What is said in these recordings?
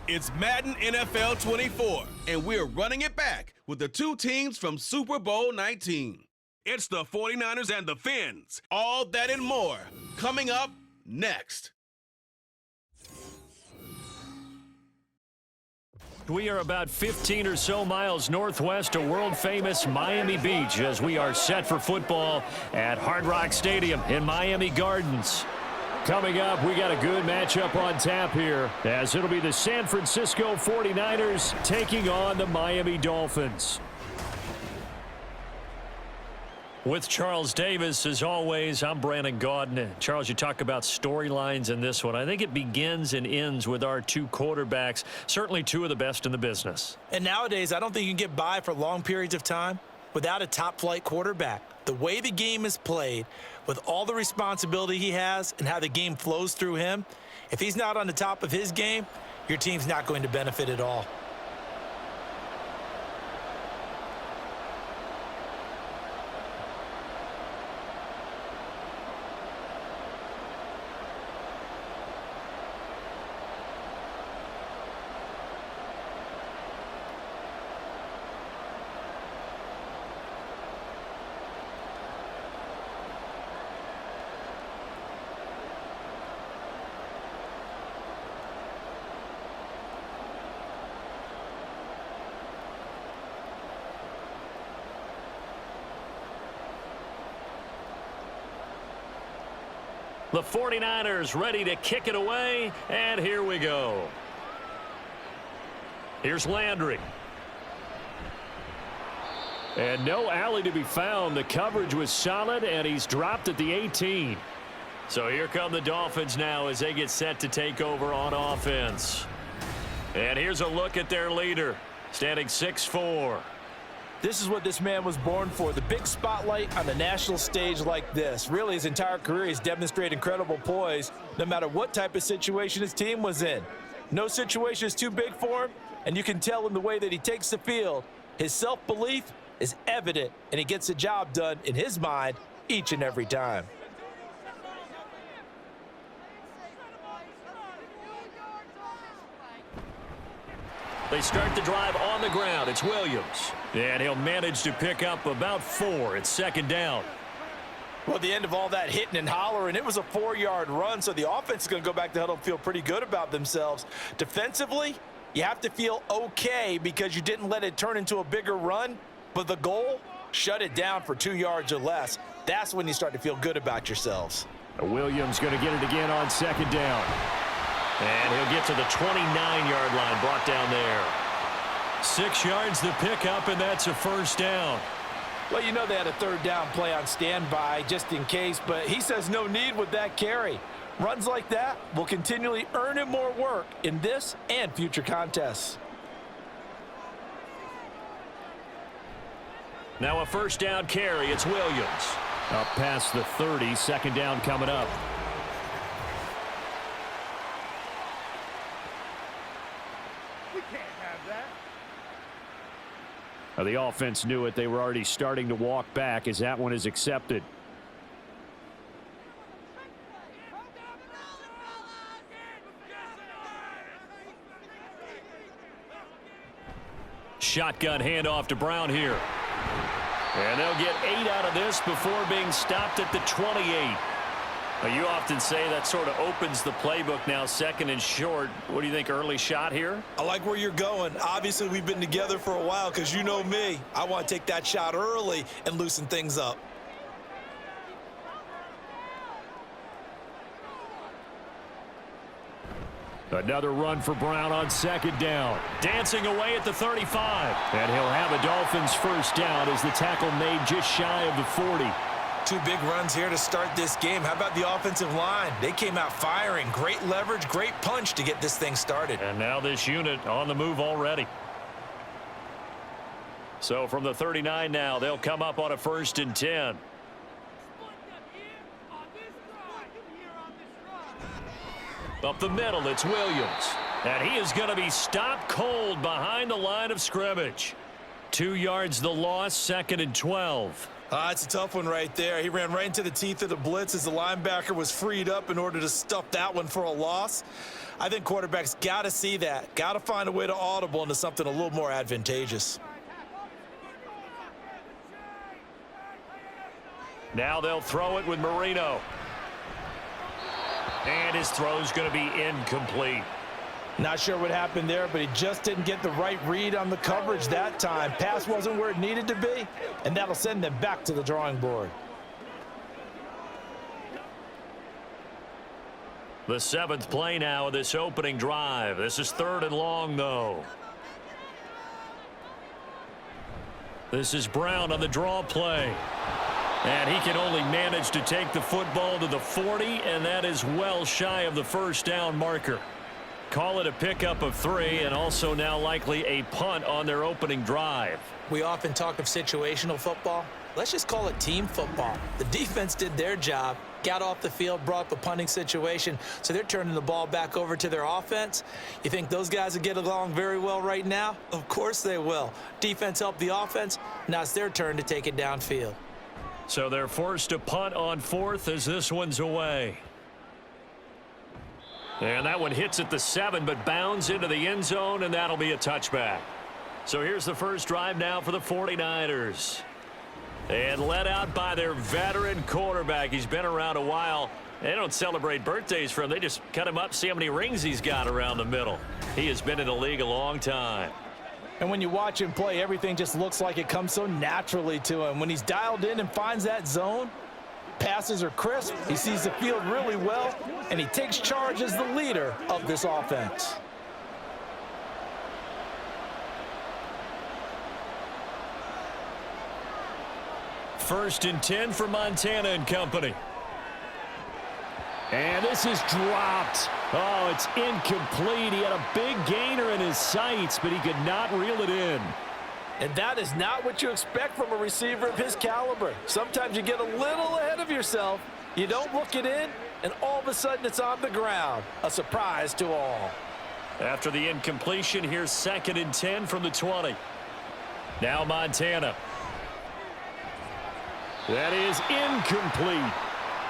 It's Madden NFL 24, and we're running it back with the two teams from Super Bowl 19. It's the 49ers and the Fins. All that and more coming up next. We are about 15 or so miles northwest of world-famous Miami Beach as we are set for football at Hard Rock Stadium in Miami Gardens. Coming up, we got a good matchup on tap here as it'll be the San Francisco 49ers taking on the Miami Dolphins. With Charles Davis, as always, I'm Brandon Gaudin. Charles, you talk about storylines in this one. I think it begins and ends with our two quarterbacks, certainly two of the best in the business. And nowadays, I don't think you can get by for long periods of time without a top-flight quarterback. The way the game is played, with all the responsibility he has and how the game flows through him, if he's not on the top of his game, your team's not going to benefit at all. The 49ers ready to kick it away, and here we go. Here's Landry. And no alley to be found. The coverage was solid, and he's dropped at the 18. So here come the Dolphins now as they get set to take over on offense. And here's a look at their leader, standing 6'4". This is what this man was born for, the big spotlight on the national stage like this. Really, his entire career, he's demonstrated incredible poise, no matter what type of situation his team was in. No situation is too big for him, and you can tell in the way that he takes the field. His self-belief is evident, and he gets the job done in his mind each and every time. They start the drive on the ground. It's Williams. And he'll manage to pick up about 4. It's second down. Well, at the end of all that hitting and hollering, it was a 4-yard run, so the offense is going to go back to huddle and feel pretty good about themselves. Defensively, you have to feel okay because you didn't let it turn into a bigger run, but the goal, shut it down for 2 yards or less. That's when you start to feel good about yourselves. Williams going to get it again on second down. And he'll get to the 29-yard line, brought down there. 6 yards the pickup, and that's a first down. Well, you know they had a third down play on standby just in case, but he says no need with that carry. Runs like that will continually earn him more work in this and future contests. Now a first down carry. It's Williams. Up past the 30, second down coming up. The offense knew it. They were already starting to walk back as that one is accepted. Shotgun handoff to Brown here. And they'll get 8 out of this before being stopped at the 28. You often say that sort of opens the playbook now, second and short. What do you think, early shot here? I like where you're going. Obviously, we've been together for a while because you know me. I want to take that shot early and loosen things up. Another run for Brown on second down. Dancing away at the 35. And he'll have a Dolphins first down as the tackle made just shy of the 40. 2 big runs here to start this game. How about the offensive line? They came out firing. Great leverage, great punch to get this thing started. And now this unit on the move already. So from the 39 now, they'll come up on a 1st and 10. Up the middle, it's Williams. And he is going to be stopped cold behind the line of scrimmage. 2 yards the loss, 2nd and 12. It's a tough one right there. He ran right into the teeth of the blitz as the linebacker was freed up in order to stuff that one for a loss. I think quarterbacks got to see that. Got to find a way to audible into something a little more advantageous. Now they'll throw it with Marino. And his throw's going to be incomplete. Not sure what happened there, but he just didn't get the right read on the coverage that time. Pass wasn't where it needed to be, and that'll send them back to the drawing board. The 7th play now of this opening drive. This is 3rd and long, though. This is Brown on the draw play. And he can only manage to take the football to the 40, and that is well shy of the first down marker. Call it a pickup of 3, and also now likely a punt on their opening drive. We often talk of situational football. Let's just call it team football. The defense did their job, got off the field, brought up a punting situation, so they're turning the ball back over to their offense. You think those guys will get along very well right now? Of course they will. Defense helped the offense. Now it's their turn to take it downfield. So they're forced to punt on 4th as this one's away. And that one hits at the 7, but bounds into the end zone, and that'll be a touchback. So here's the first drive now for the 49ers. And led out by their veteran quarterback. He's been around a while. They don't celebrate birthdays for him. They just cut him up, see how many rings he's got around the middle. He has been in the league a long time. And when you watch him play, everything just looks like it comes so naturally to him. When he's dialed in and finds that zone, passes are crisp, he sees the field really well, and he takes charge as the leader of this offense. First and 10 for Montana and company. And this is dropped. Oh, it's incomplete. He had a big gainer in his sights, but he could not reel it in. And that is not what you expect from a receiver of his caliber. Sometimes you get a little ahead of yourself, you don't look it in, and all of a sudden it's on the ground. A surprise to all. After the incompletion, here's 2nd and 10 from the 20. Now Montana. That is incomplete.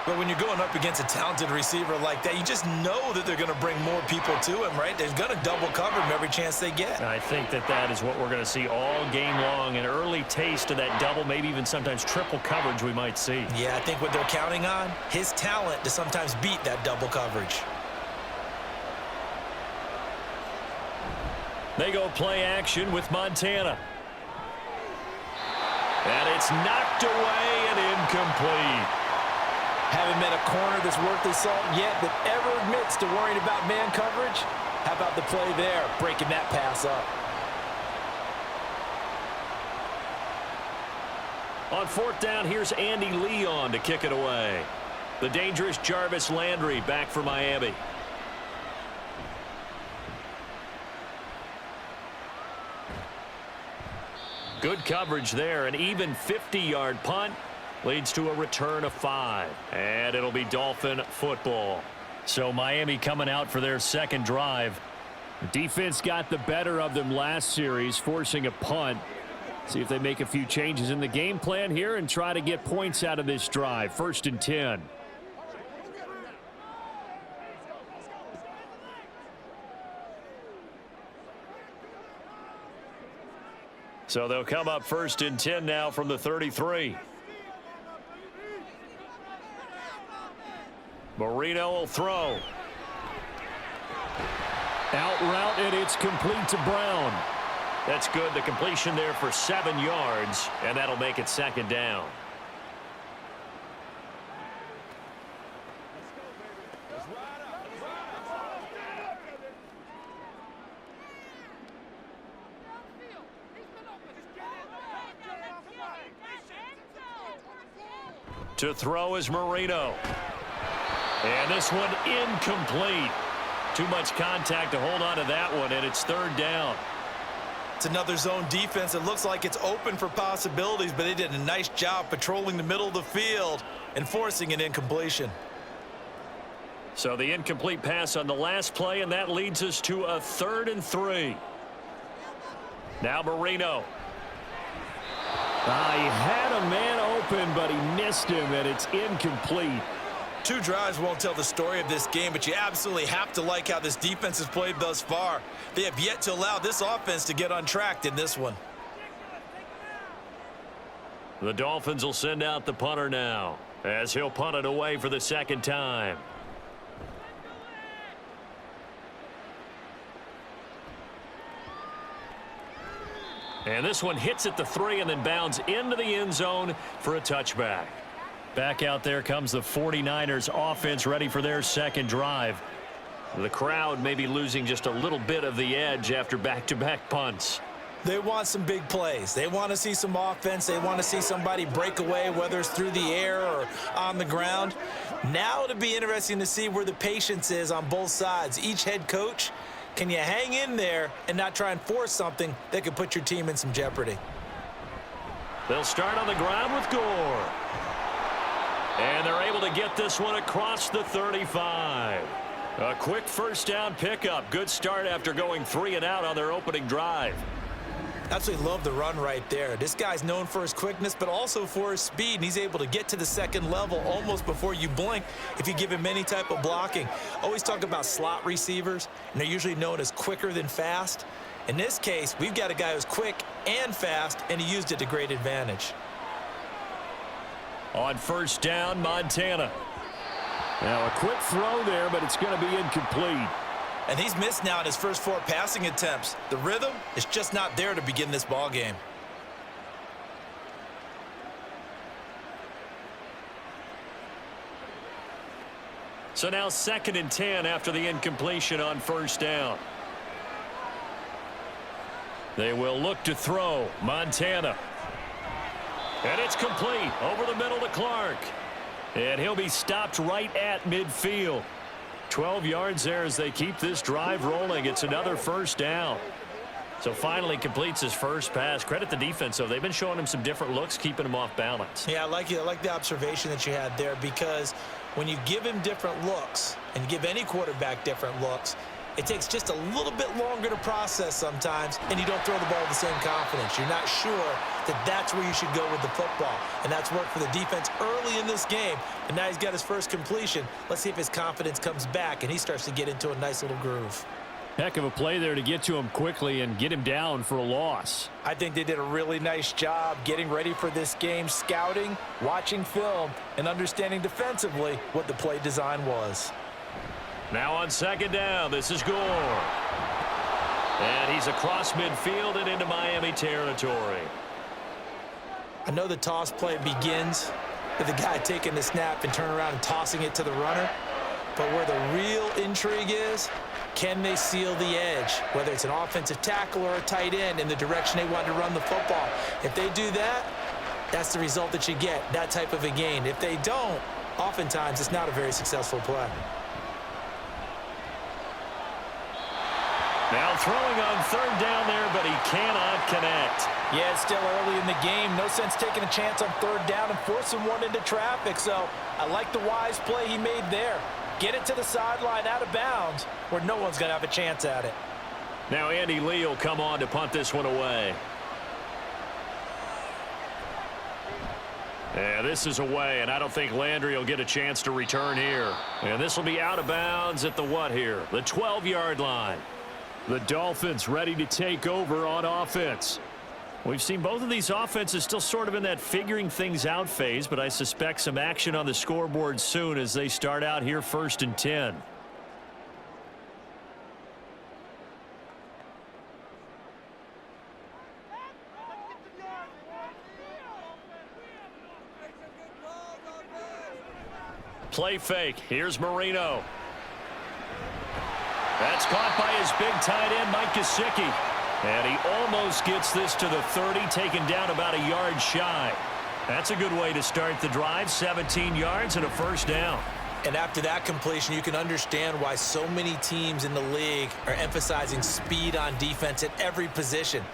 But when you're going up against a talented receiver like that, you just know that they're going to bring more people to him, right? They're going to double cover him every chance they get. I think that is what we're going to see all game long. An early taste of that double, maybe even sometimes triple coverage we might see. Yeah, I think what they're counting on, his talent to sometimes beat that double coverage. They go play action with Montana. And it's knocked away and incomplete. Haven't met a corner that's worth his salt yet that ever admits to worrying about man coverage. How about the play there, breaking that pass up? On 4th down, here's Andy Leon to kick it away. The dangerous Jarvis Landry back for Miami. Good coverage there. An even 50-yard punt leads to a return of 5. And it'll be Dolphin football. So Miami coming out for their second drive. The defense got the better of them last series, forcing a punt. See if they make a few changes in the game plan here and try to get points out of this drive. 1st and 10. So they'll come up 1st and 10 now from the 33. Marino will throw. Out route, and it's complete to Brown. That's good. The completion there for 7 yards, and that'll make it 2nd down. To throw is Marino. And this one incomplete. Too much contact to hold on to that one, and it's 3rd down. It's another zone defense. It looks like it's open for possibilities, but they did a nice job patrolling the middle of the field and forcing an incompletion. So the incomplete pass on the last play, and that leads us to a 3rd and 3. Now Marino. He had a man open, but he missed him, and it's incomplete. 2 drives won't tell the story of this game, but you absolutely have to like how this defense has played thus far. They have yet to allow this offense to get untracked in this one. The Dolphins will send out the punter now, as he'll punt it away for the second time. And this one hits at the 3 and then bounds into the end zone for a touchback. Back out there comes the 49ers offense, ready for their second drive. The crowd may be losing just a little bit of the edge after back-to-back punts. They want some big plays. They want to see some offense. They want to see somebody break away, whether it's through the air or on the ground. Now it'll be interesting to see where the patience is on both sides. Each head coach, can you hang in there and not try and force something that could put your team in some jeopardy? They'll start on the ground with Gore. And they're able to get this one across the 35. A quick first down pickup. Good start after going 3 and out on their opening drive. Absolutely love the run right there. This guy's known for his quickness, but also for his speed, and he's able to get to the second level almost before you blink if you give him any type of blocking. Always talk about slot receivers, and they're usually known as quicker than fast. In this case, we've got a guy who's quick and fast, and he used it to great advantage. On first down, Montana. Now a quick throw there, but it's going to be incomplete. And he's missed now in his first 4 passing attempts. The rhythm is just not there to begin this ball game. So now 2nd and 10 after the incompletion on first down. They will look to throw. Montana. And it's complete over the middle to Clark. And he'll be stopped right at midfield. 12 yards there as they keep this drive rolling. It's another first down. So finally completes his first pass. Credit the defense, though. They've been showing him some different looks, keeping him off balance. Yeah, I like it. I like the observation that you had there, because when you give him different looks and give any quarterback different looks, it takes just a little bit longer to process sometimes, and you don't throw the ball with the same confidence. You're not sure that that's where you should go with the football, and that's worked for the defense early in this game, and now he's got his first completion. Let's see if his confidence comes back, and he starts to get into a nice little groove. Heck of a play there to get to him quickly and get him down for a loss. I think they did a really nice job getting ready for this game, scouting, watching film, and understanding defensively what the play design was. Now on second down, this is Gore. And he's across midfield and into Miami territory. I know the toss play begins with the guy taking the snap and turning around and tossing it to the runner. But where the real intrigue is, can they seal the edge, whether it's an offensive tackle or a tight end, in the direction they want to run the football? If they do that, that's the result that you get, that type of a gain. If they don't, oftentimes it's not a very successful play. Now throwing on third down there, but he cannot connect. Yeah, it's still early in the game. No sense taking a chance on third down and forcing one into traffic. So I like the wise play he made there. Get it to the sideline out of bounds where no one's going to have a chance at it. Now Andy Lee will come on to punt this one away. Yeah, this is away, and I don't think Landry will get a chance to return here. And this will be out of bounds at the what here? The 12-yard line. The Dolphins ready to take over on offense. We've seen both of these offenses still sort of in that figuring things out phase, but I suspect some action on the scoreboard soon as they start out here 1st and 10. Play fake. Here's Marino. That's caught by his big tight end, Mike Gesicki. And he almost gets this to the 30, taken down about a yard shy. That's a good way to start the drive, 17 yards and a first down. And after that completion, you can understand why so many teams in the league are emphasizing speed on defense at every position.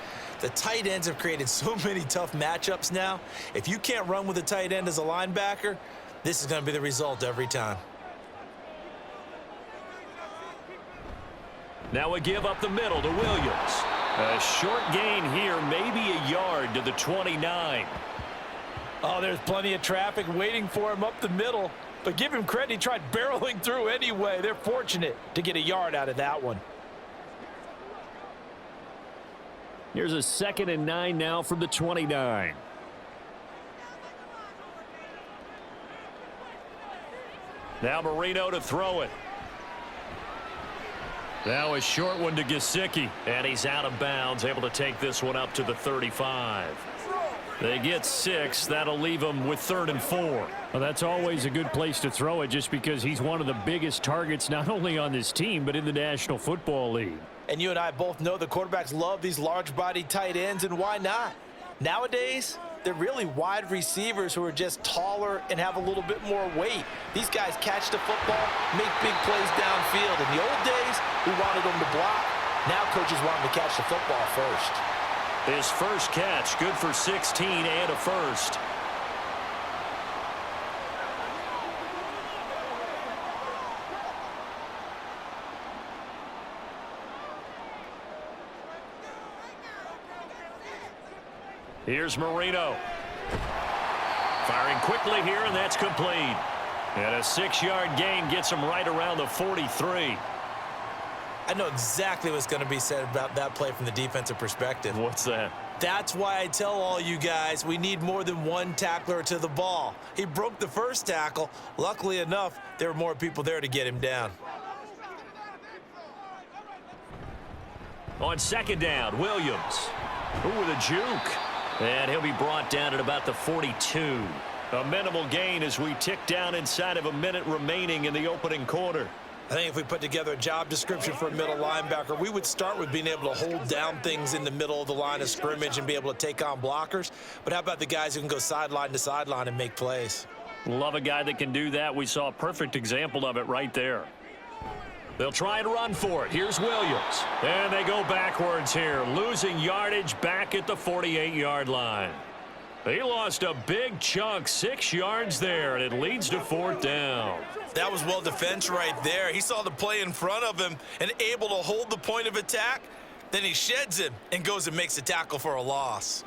The tight ends have created so many tough matchups now. If you can't run with a tight end as a linebacker, this is going to be the result every time. Now a give up the middle to Williams. A short gain here, maybe a yard to the 29. Oh, there's plenty of traffic waiting for him up the middle. But give him credit, he tried barreling through anyway. They're fortunate to get a yard out of that one. Here's a 2nd and 9 now from the 29. Now Marino to throw it. Now a short one to Gesicki. And he's out of bounds, able to take this one up to the 35. They get 6. That'll leave them with 3rd and 4. Well, that's always a good place to throw it just because he's one of the biggest targets not only on this team but in the National Football League. And you and I both know the quarterbacks love these large-body tight ends, and why not? Nowadays, they're really wide receivers who are just taller and have a little bit more weight. These guys catch the football, make big plays downfield. In the old days, we wanted them to block. Now coaches want them to catch the football first. His first catch, good for 16 and a first. Here's Marino. Firing quickly here, and that's complete. And a 6-yard gain gets him right around the 43. I know exactly what's going to be said about that play from the defensive perspective. What's that? That's why I tell all you guys we need more than one tackler to the ball. He broke the first tackle. Luckily enough, there were more people there to get him down. On 2nd down, Williams. Ooh, with a juke. And he'll be brought down at about the 42. A minimal gain as we tick down inside of a minute remaining in the opening quarter. I think if we put together a job description for a middle linebacker, we would start with being able to hold down things in the middle of the line of scrimmage and be able to take on blockers. But how about the guys who can go sideline to sideline and make plays? Love a guy that can do that. We saw a perfect example of it right there. They'll try and run for it. Here's Williams. And they go backwards here, losing yardage back at the 48-yard line. He lost a big chunk, 6 yards there, and it leads to 4th down. That was well defense right there. He saw the play in front of him and able to hold the point of attack. Then he sheds him and goes and makes a tackle for a loss.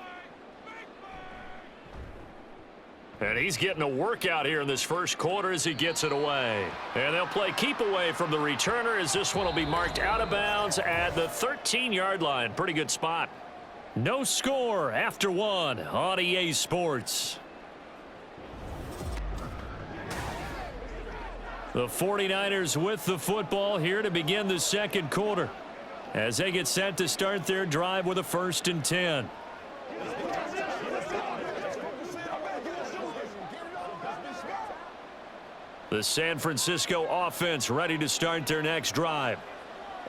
And he's getting a workout here in this first quarter as he gets it away. And they'll play keep away from the returner as this one will be marked out of bounds at the 13-yard line. Pretty good spot. No score after 1 on EA Sports. The 49ers with the football here to begin the second quarter as they get set to start their drive with a 1st and 10. The San Francisco offense ready to start their next drive.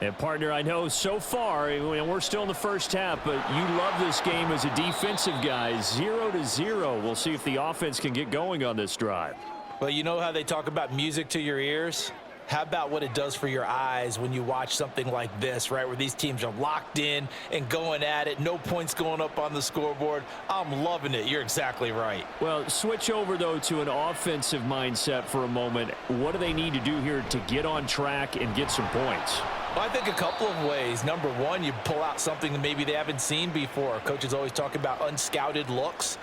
And, partner, I know so far, we're still in the first half, but you love this game as a defensive guy. 0-0. We'll see if the offense can get going on this drive. Well, you know how they talk about music to your ears? How about what it does for your eyes when you watch something like this, right, where these teams are locked in and going at it, no points going up on the scoreboard? I'm loving it. You're exactly right. Well, switch over, though, to an offensive mindset for a moment. What do they need to do here to get on track and get some points? Well, I think a couple of ways. Number one, you pull out something that maybe they haven't seen before. Coaches always talk about unscouted looks.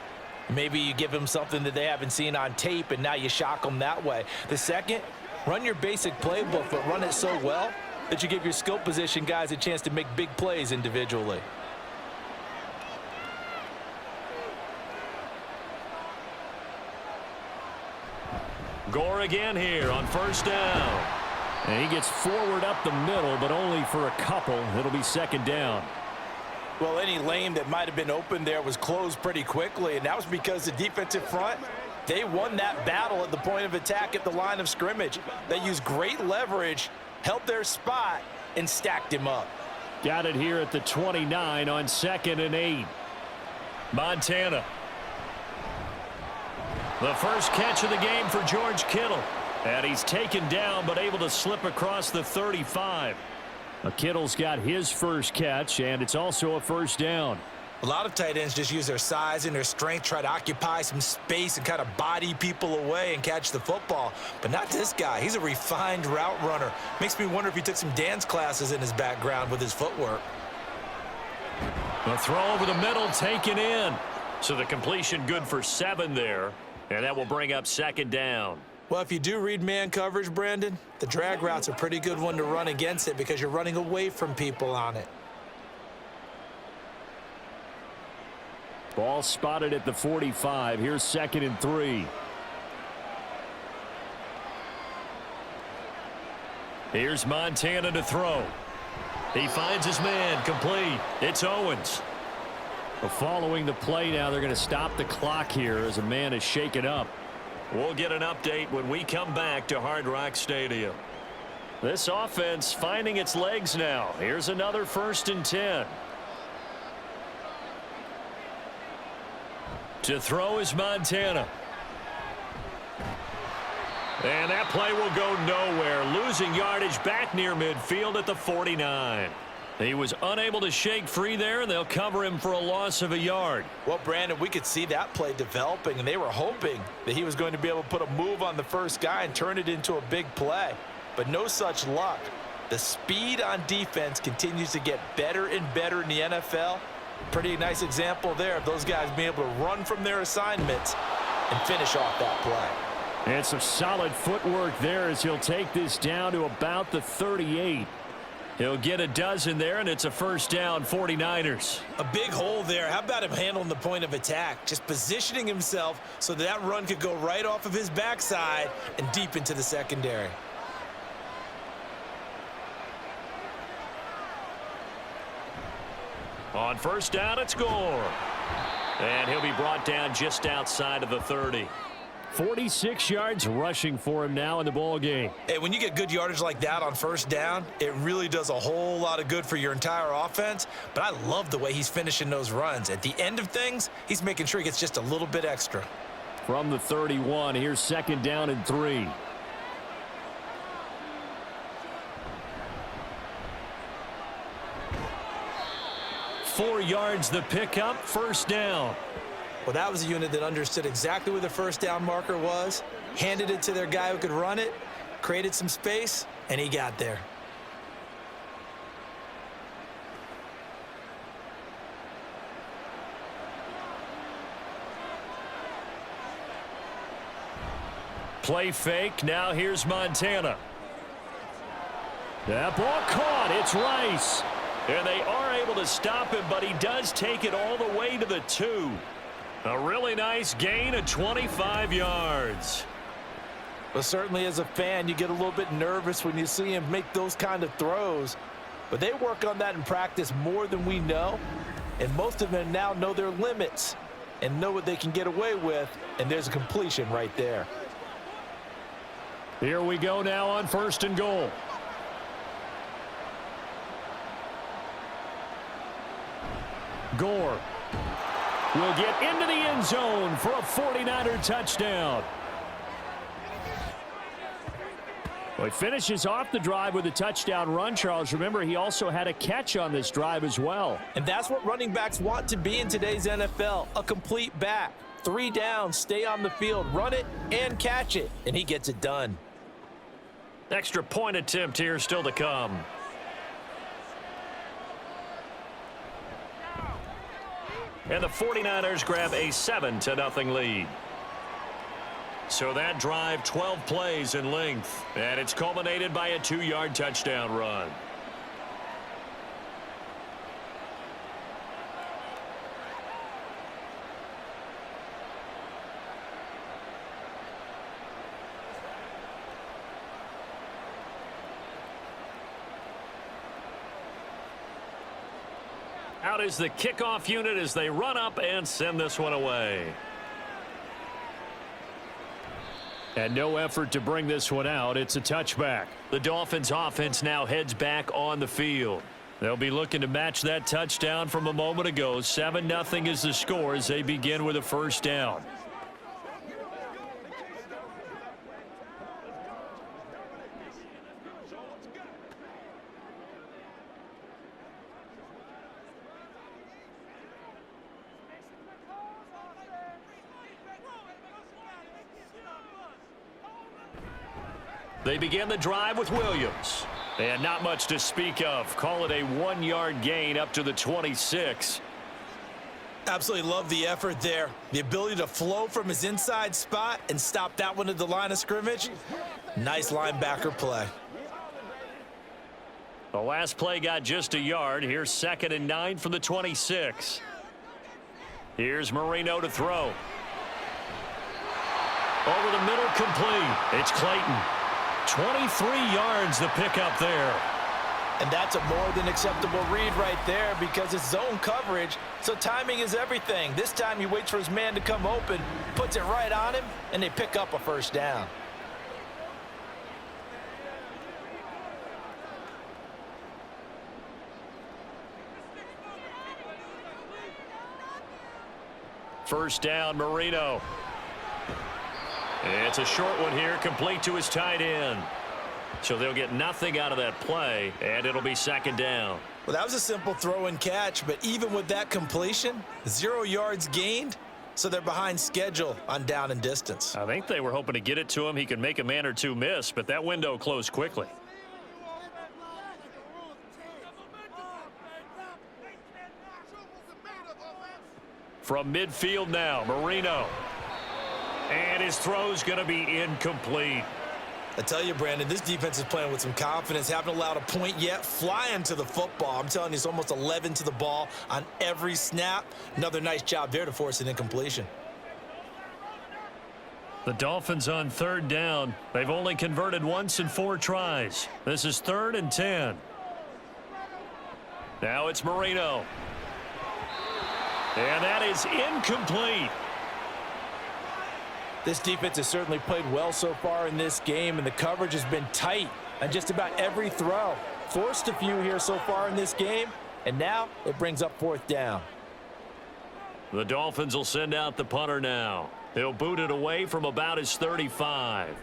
Maybe you give them something that they haven't seen on tape, and now you shock them that way. The second, run your basic playbook, but run it so well that you give your skill position guys a chance to make big plays individually. Gore again here on 1st down. And he gets forward up the middle, but only for a couple. It'll be 2nd down. Well, any lane that might have been open there was closed pretty quickly, and that was because the defensive front, they won that battle at the point of attack at the line of scrimmage. They used great leverage, held their spot, and stacked him up. Got it here at the 29 on 2nd and 8. Montana. The first catch of the game for George Kittle. And he's taken down but able to slip across the 35. Kittle's got his first catch, and it's also a 1st down. A lot of tight ends just use their size and their strength, try to occupy some space and kind of body people away and catch the football. But not this guy. He's a refined route runner. Makes me wonder if he took some dance classes in his background with his footwork. A throw over the middle taken in. So the completion good for 7 there, and that will bring up 2nd down. Well, if you do read man coverage, Brandon, the drag route's a pretty good one to run against it because you're running away from people on it. Ball spotted at the 45. Here's 2nd and 3. Here's Montana to throw. He finds his man, complete. It's Owens. Well, following the play now, they're going to stop the clock here as a man is shaken up. We'll get an update when we come back to Hard Rock Stadium. This offense finding its legs now. Here's another 1st and 10. To throw is Montana. And that play will go nowhere. Losing yardage back near midfield at the 49. He was unable to shake free there, and they'll cover him for a loss of a yard. Well, Brandon, we could see that play developing, and they were hoping that he was going to be able to put a move on the first guy and turn it into a big play. But no such luck. The speed on defense continues to get better and better in the NFL. Pretty nice example there of those guys being able to run from their assignments and finish off that play. And some solid footwork there as he'll take this down to about the 38. He'll get a dozen there, and it's a 1st down, 49ers. A big hole there. How about him handling the point of attack? Just positioning himself so that run could go right off of his backside and deep into the secondary. On 1st down, it's Gore. And he'll be brought down just outside of the 30. 46 yards rushing for him now in the ball game. Hey, when you get good yardage like that on 1st down, it really does a whole lot of good for your entire offense. But I love the way he's finishing those runs. At the end of things, he's making sure he gets just a little bit extra. From the 31, here's 2nd down and 3. Four yards the pickup, 1st down. Well, that was a unit that understood exactly where the 1st down marker was, handed it to their guy who could run it, created some space, and he got there. Play fake. Now here's Montana. That ball caught. It's Rice. And they are able to stop him, but he does take it all the way to the 2. A really nice gain of 25 yards. Well, certainly as a fan, you get a little bit nervous when you see him make those kind of throws. But they work on that in practice more than we know. And most of them now know their limits and know what they can get away with. And there's a completion right there. Here we go now on 1st and goal. Gore will get into the end zone for a 49er touchdown. Well, he finishes off the drive with a touchdown run, Charles. Remember, he also had a catch on this drive as well. And that's what running backs want to be in today's NFL, a complete back. 3 downs, stay on the field, run it, and catch it. And he gets it done. Extra point attempt here still to come. And the 49ers grab a 7-0 lead. So that drive, 12 plays in length. And it's culminated by a 2-yard touchdown run. Out is the kickoff unit as they run up and send this one away. And no effort to bring this one out. It's a touchback. The Dolphins offense now heads back on the field. They'll be looking to match that touchdown from a moment ago. 7-0 is the score as they begin with a 1st down. They begin the drive with Williams. And not much to speak of. Call it a 1-yard gain up to the 26. Absolutely love the effort there. The ability to flow from his inside spot and stop that one at the line of scrimmage. Nice linebacker play. The last play got just a yard. Here's 2nd and 9 from the 26. Here's Marino to throw. Over the middle, complete. It's Clayton. 23 yards the pickup there. And that's a more than acceptable read right there because it's zone coverage, so timing is everything. This time he waits for his man to come open, puts it right on him, and they pick up a first down. First down, Marino. It's a short one here, complete to his tight end. So they'll get nothing out of that play, and it'll be 2nd down. Well, that was a simple throw and catch, but even with that completion, 0 yards gained, so they're behind schedule on down and distance. I think they were hoping to get it to him. He could make a man or two miss, but that window closed quickly. From midfield now, Marino. And his throw's going to be incomplete. I tell you, Brandon, this defense is playing with some confidence. Haven't allowed a point yet. Flying to the football. I'm telling you, it's almost 11 to the ball on every snap. Another nice job there to force an incompletion. The Dolphins on 3rd down. They've only converted once in 4 tries. This is 3rd and 10. Now it's Marino. And that is incomplete. This defense has certainly played well so far in this game, and the coverage has been tight on just about every throw. Forced a few here so far in this game, and now it brings up 4th down. The Dolphins will send out the punter now. He'll boot it away from about his 35.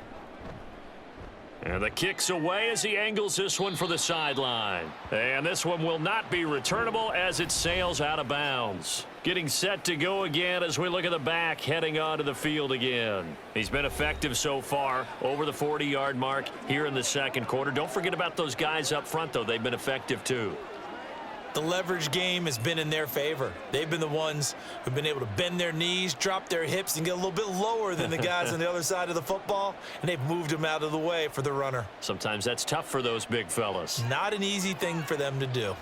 And the kick's away as he angles this one for the sideline. And this one will not be returnable as it sails out of bounds. Getting set to go again as we look at the back heading onto the field again. He's been effective so far over the 40-yard mark here in the 2nd quarter. Don't forget about those guys up front, though. They've been effective, too. The leverage game has been in their favor. They've been the ones who've been able to bend their knees, drop their hips, and get a little bit lower than the guys on the other side of the football, and they've moved them out of the way for the runner. Sometimes that's tough for those big fellas. Not an easy thing for them to do.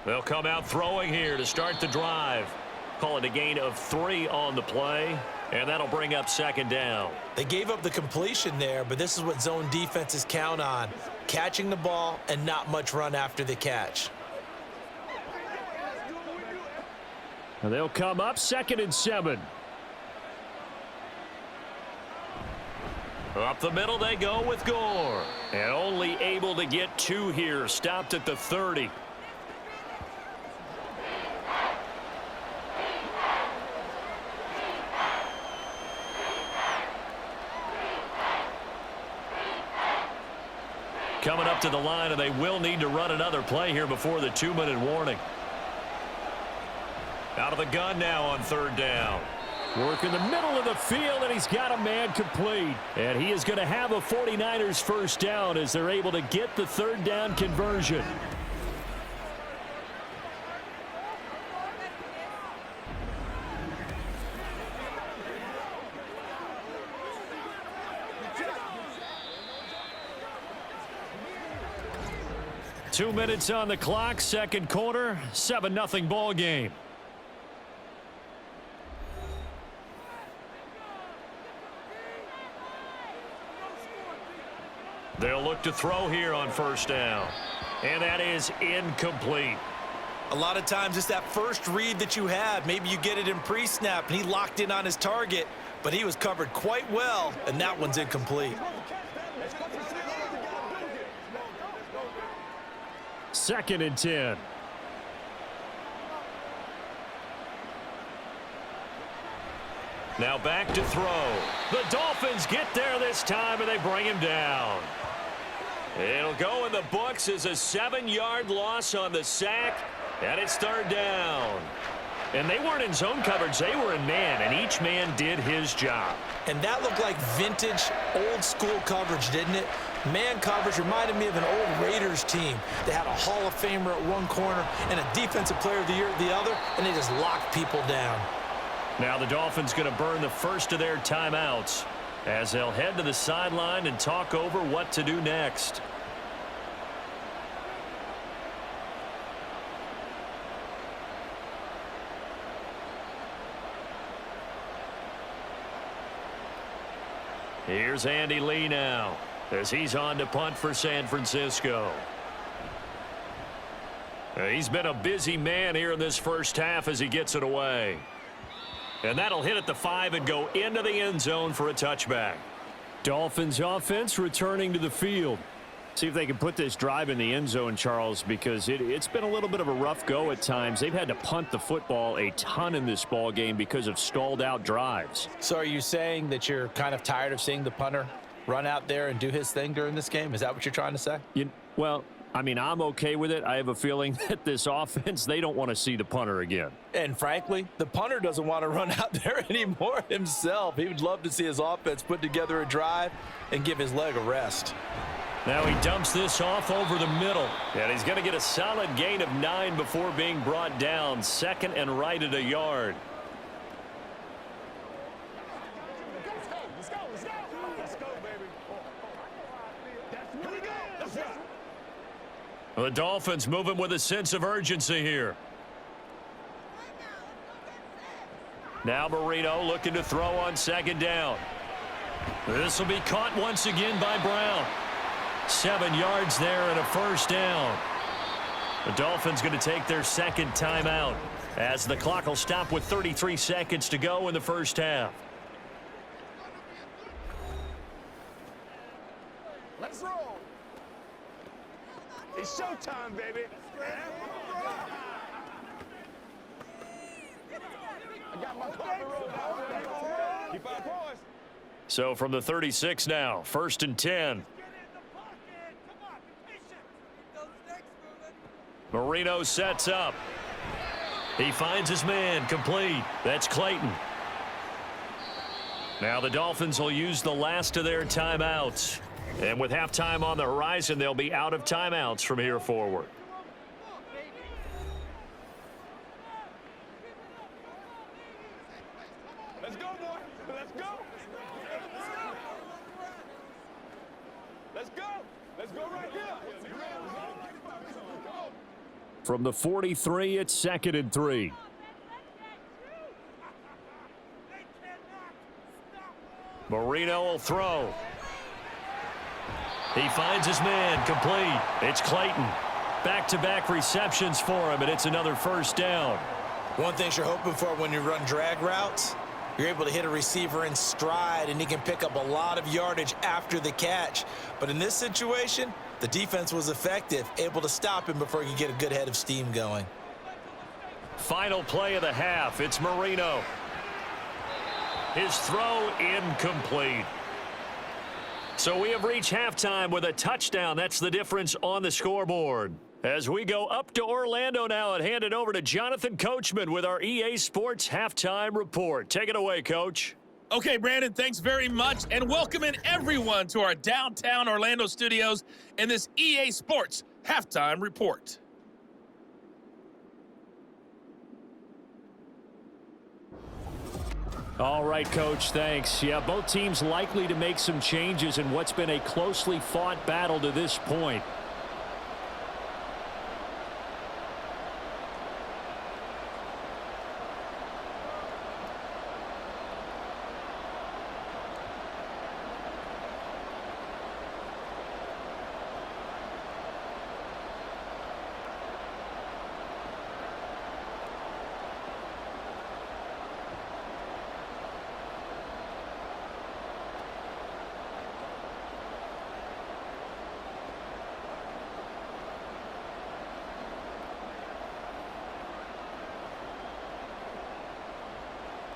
They'll come out throwing here to start the drive. Call it a gain of 3 on the play, and that'll bring up 2nd down. They gave up the completion there, but this is what zone defenses count on. Catching the ball and not much run after the catch. And they'll come up 2nd and 7. Up the middle they go with Gore. And only able to get 2 here. Stopped at the 30. Coming up to the line, and they will need to run another play here before the 2-minute warning. Out of the gun now on 3rd down. Work in the middle of the field, and he's got a man complete. And he is going to have a 49ers first down as they're able to get the 3rd down conversion. Two minutes on the clock, 2nd quarter, 7-0 ball game. They'll look to throw here on 1st down. And that is incomplete. A lot of times it's that first read that you have. Maybe you get it in pre-snap, and he locked in on his target, but he was covered quite well, and that one's incomplete. 2nd and 10. Now back to throw. The Dolphins get there this time, and they bring him down. It'll go in the books as a 7-yard loss on the sack, and it's 3rd down. And they weren't in zone coverage. They were in man, and each man did his job. And that looked like vintage, old-school coverage, didn't it? Man coverage reminded me of an old Raiders team. They had a Hall of Famer at one corner and a Defensive Player of the Year at the other, and they just locked people down. Now the Dolphins going to burn the first of their timeouts as they'll head to the sideline and talk over what to do next. Here's Andy Lee now as he's on to punt for San Francisco. He's been a busy man here in this first half as he gets it away. And that'll hit at the 5 and go into the end zone for a touchback. Dolphins offense returning to the field. See if they can put this drive in the end zone, Charles, because it's been a little bit of a rough go at times. They've had to punt the football a ton in this ball game because of stalled out drives. So are you saying that you're kind of tired of seeing the punter run out there and do his thing during this game? Is that what you're trying to say? Well, I mean, I'm okay with it. I have a feeling that this offense, they don't want to see the punter again. And frankly, the punter doesn't want to run out there anymore himself. He would love to see his offense put together a drive and give his leg a rest. Now he dumps this off over the middle. And he's going to get a solid gain of 9 before being brought down. Second and right at a yard. The Dolphins moving with a sense of urgency here. Now Marino looking to throw on second down. This will be caught once again by Brown. 7 yards there and a first down. The Dolphins going to take their second timeout as the clock will stop with 33 seconds to go in the first half. Let's roll. It's showtime, baby. I got my coffee rolled out. Keep our poise. So from the 36 now, 1st and 10. Marino sets up. He finds his man complete. That's Clayton. Now the Dolphins will use the last of their timeouts. And with halftime on the horizon, they'll be out of timeouts from here forward. Let's go, boy. Let's go. Let's go. Let's go right here. From the 43, it's 2nd and 3. Marino will throw. He finds his man complete. It's Clayton. Back-to-back receptions for him, and it's another first down. One thing you're hoping for when you run drag routes, you're able to hit a receiver in stride, and he can pick up a lot of yardage after the catch. But in this situation, the defense was effective, able to stop him before he could get a good head of steam going. Final play of the half. It's Marino. His throw incomplete. So we have reached halftime with a touchdown. That's the difference on the scoreboard. As we go up to Orlando now and hand it over to Jonathan Coachman with our EA Sports Halftime Report. Take it away, Coach. Okay, Brandon, thanks very much, and welcoming everyone to our downtown Orlando studios in this EA Sports Halftime Report. All right, Coach, thanks. Yeah, both teams likely to make some changes in what's been a closely fought battle to this point.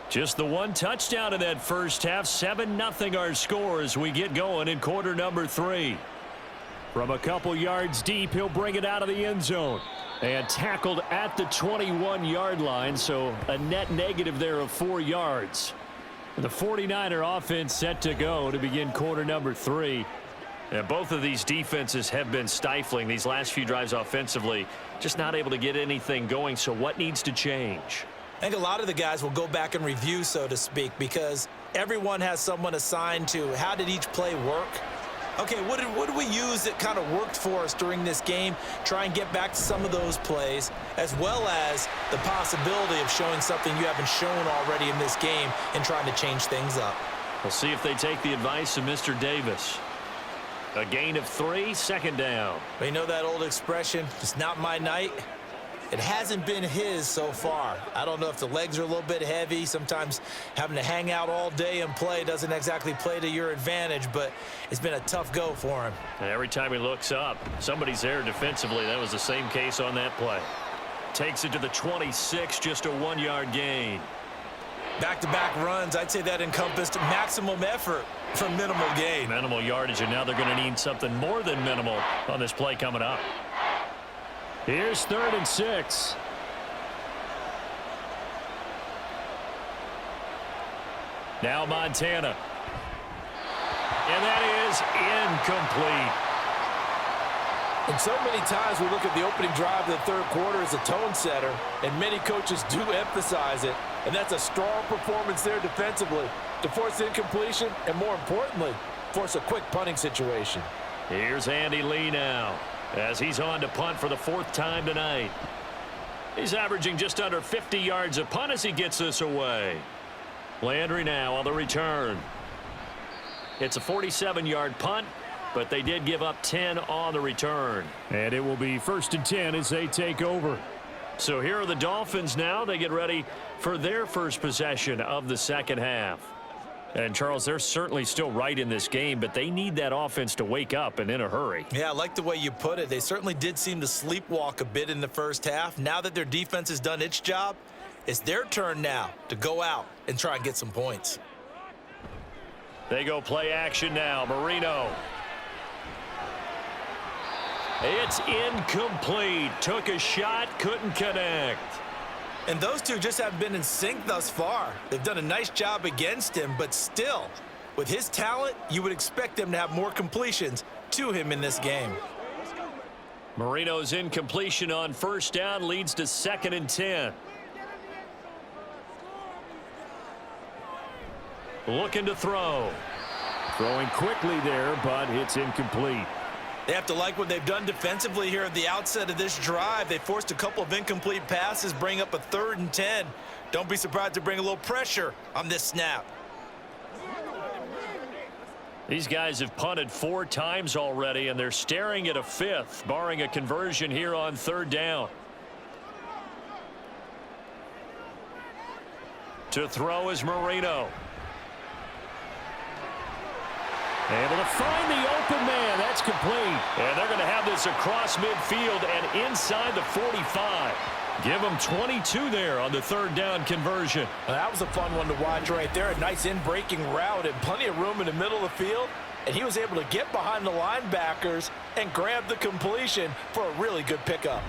Just the one touchdown in that first half. 7-0 our score as we get going in quarter number 3. From a couple yards deep, he'll bring it out of the end zone. And tackled at the 21-yard line, so a net negative there of 4 yards. The 49er offense set to go to begin quarter number 3. And both of these defenses have been stifling these last few drives offensively, just not able to get anything going. So what needs to change? I think a lot of the guys will go back and review, so to speak, because everyone has someone assigned to how did each play work. Okay, what did we use that kind of worked for us during this game? Try and get back to some of those plays, as well as the possibility of showing something you haven't shown already in this game and trying to change things up. We'll see if they take the advice of Mr. Davis. A gain of 3, second down. You know that old expression, it's not my night? It hasn't been his so far. I don't know if the legs are a little bit heavy. Sometimes having to hang out all day and play doesn't exactly play to your advantage, but it's been a tough go for him. And every time he looks up, somebody's there defensively. That was the same case on that play. Takes it to the 26, just a 1-yard gain. Back-to-back runs, I'd say that encompassed maximum effort for minimal gain. Minimal yardage, and now they're going to need something more than minimal on this play coming up. Here's 3rd and 6. Now Montana. And that is incomplete. And so many times we look at the opening drive of the third quarter as a tone setter, and many coaches do emphasize it. And that's a strong performance there defensively to force incompletion and, more importantly, force a quick punting situation. Here's Andy Lee now, as he's on to punt for the 4th time tonight. He's averaging just under 50 yards a punt as he gets this away. Landry now on the return. It's a 47-yard punt, but they did give up 10 on the return. And it will be 1st and 10 as they take over. So here are the Dolphins now. They get ready for their first possession of the second half. And, Charles, they're certainly still right in this game, but they need that offense to wake up and in a hurry. Yeah, I like the way you put it. They certainly did seem to sleepwalk a bit in the first half. Now that their defense has done its job, it's their turn now to go out and try and get some points. They go play action now. Marino. It's incomplete. Took a shot, couldn't connect. And those two just haven't been in sync thus far. They've done a nice job against him, but still, with his talent, you would expect them to have more completions to him in this game. Marino's incompletion on 1st down leads to 2nd and 10. Looking to throw. Throwing quickly there, but it's incomplete. They have to like what they've done defensively here at the outset of this drive. They forced a couple of incomplete passes, bring up a 3rd and 10. Don't be surprised to bring a little pressure on this snap. These guys have punted 4 times already, and they're staring at a 5th, barring a conversion here on 3rd down. To throw is Marino. Able to find the open man. That's complete. And they're going to have this across midfield and inside the 45. Give them 22 there on the 3rd down conversion. Well, that was a fun one to watch right there. A nice in-breaking route and plenty of room in the middle of the field. And he was able to get behind the linebackers and grab the completion for a really good pickup.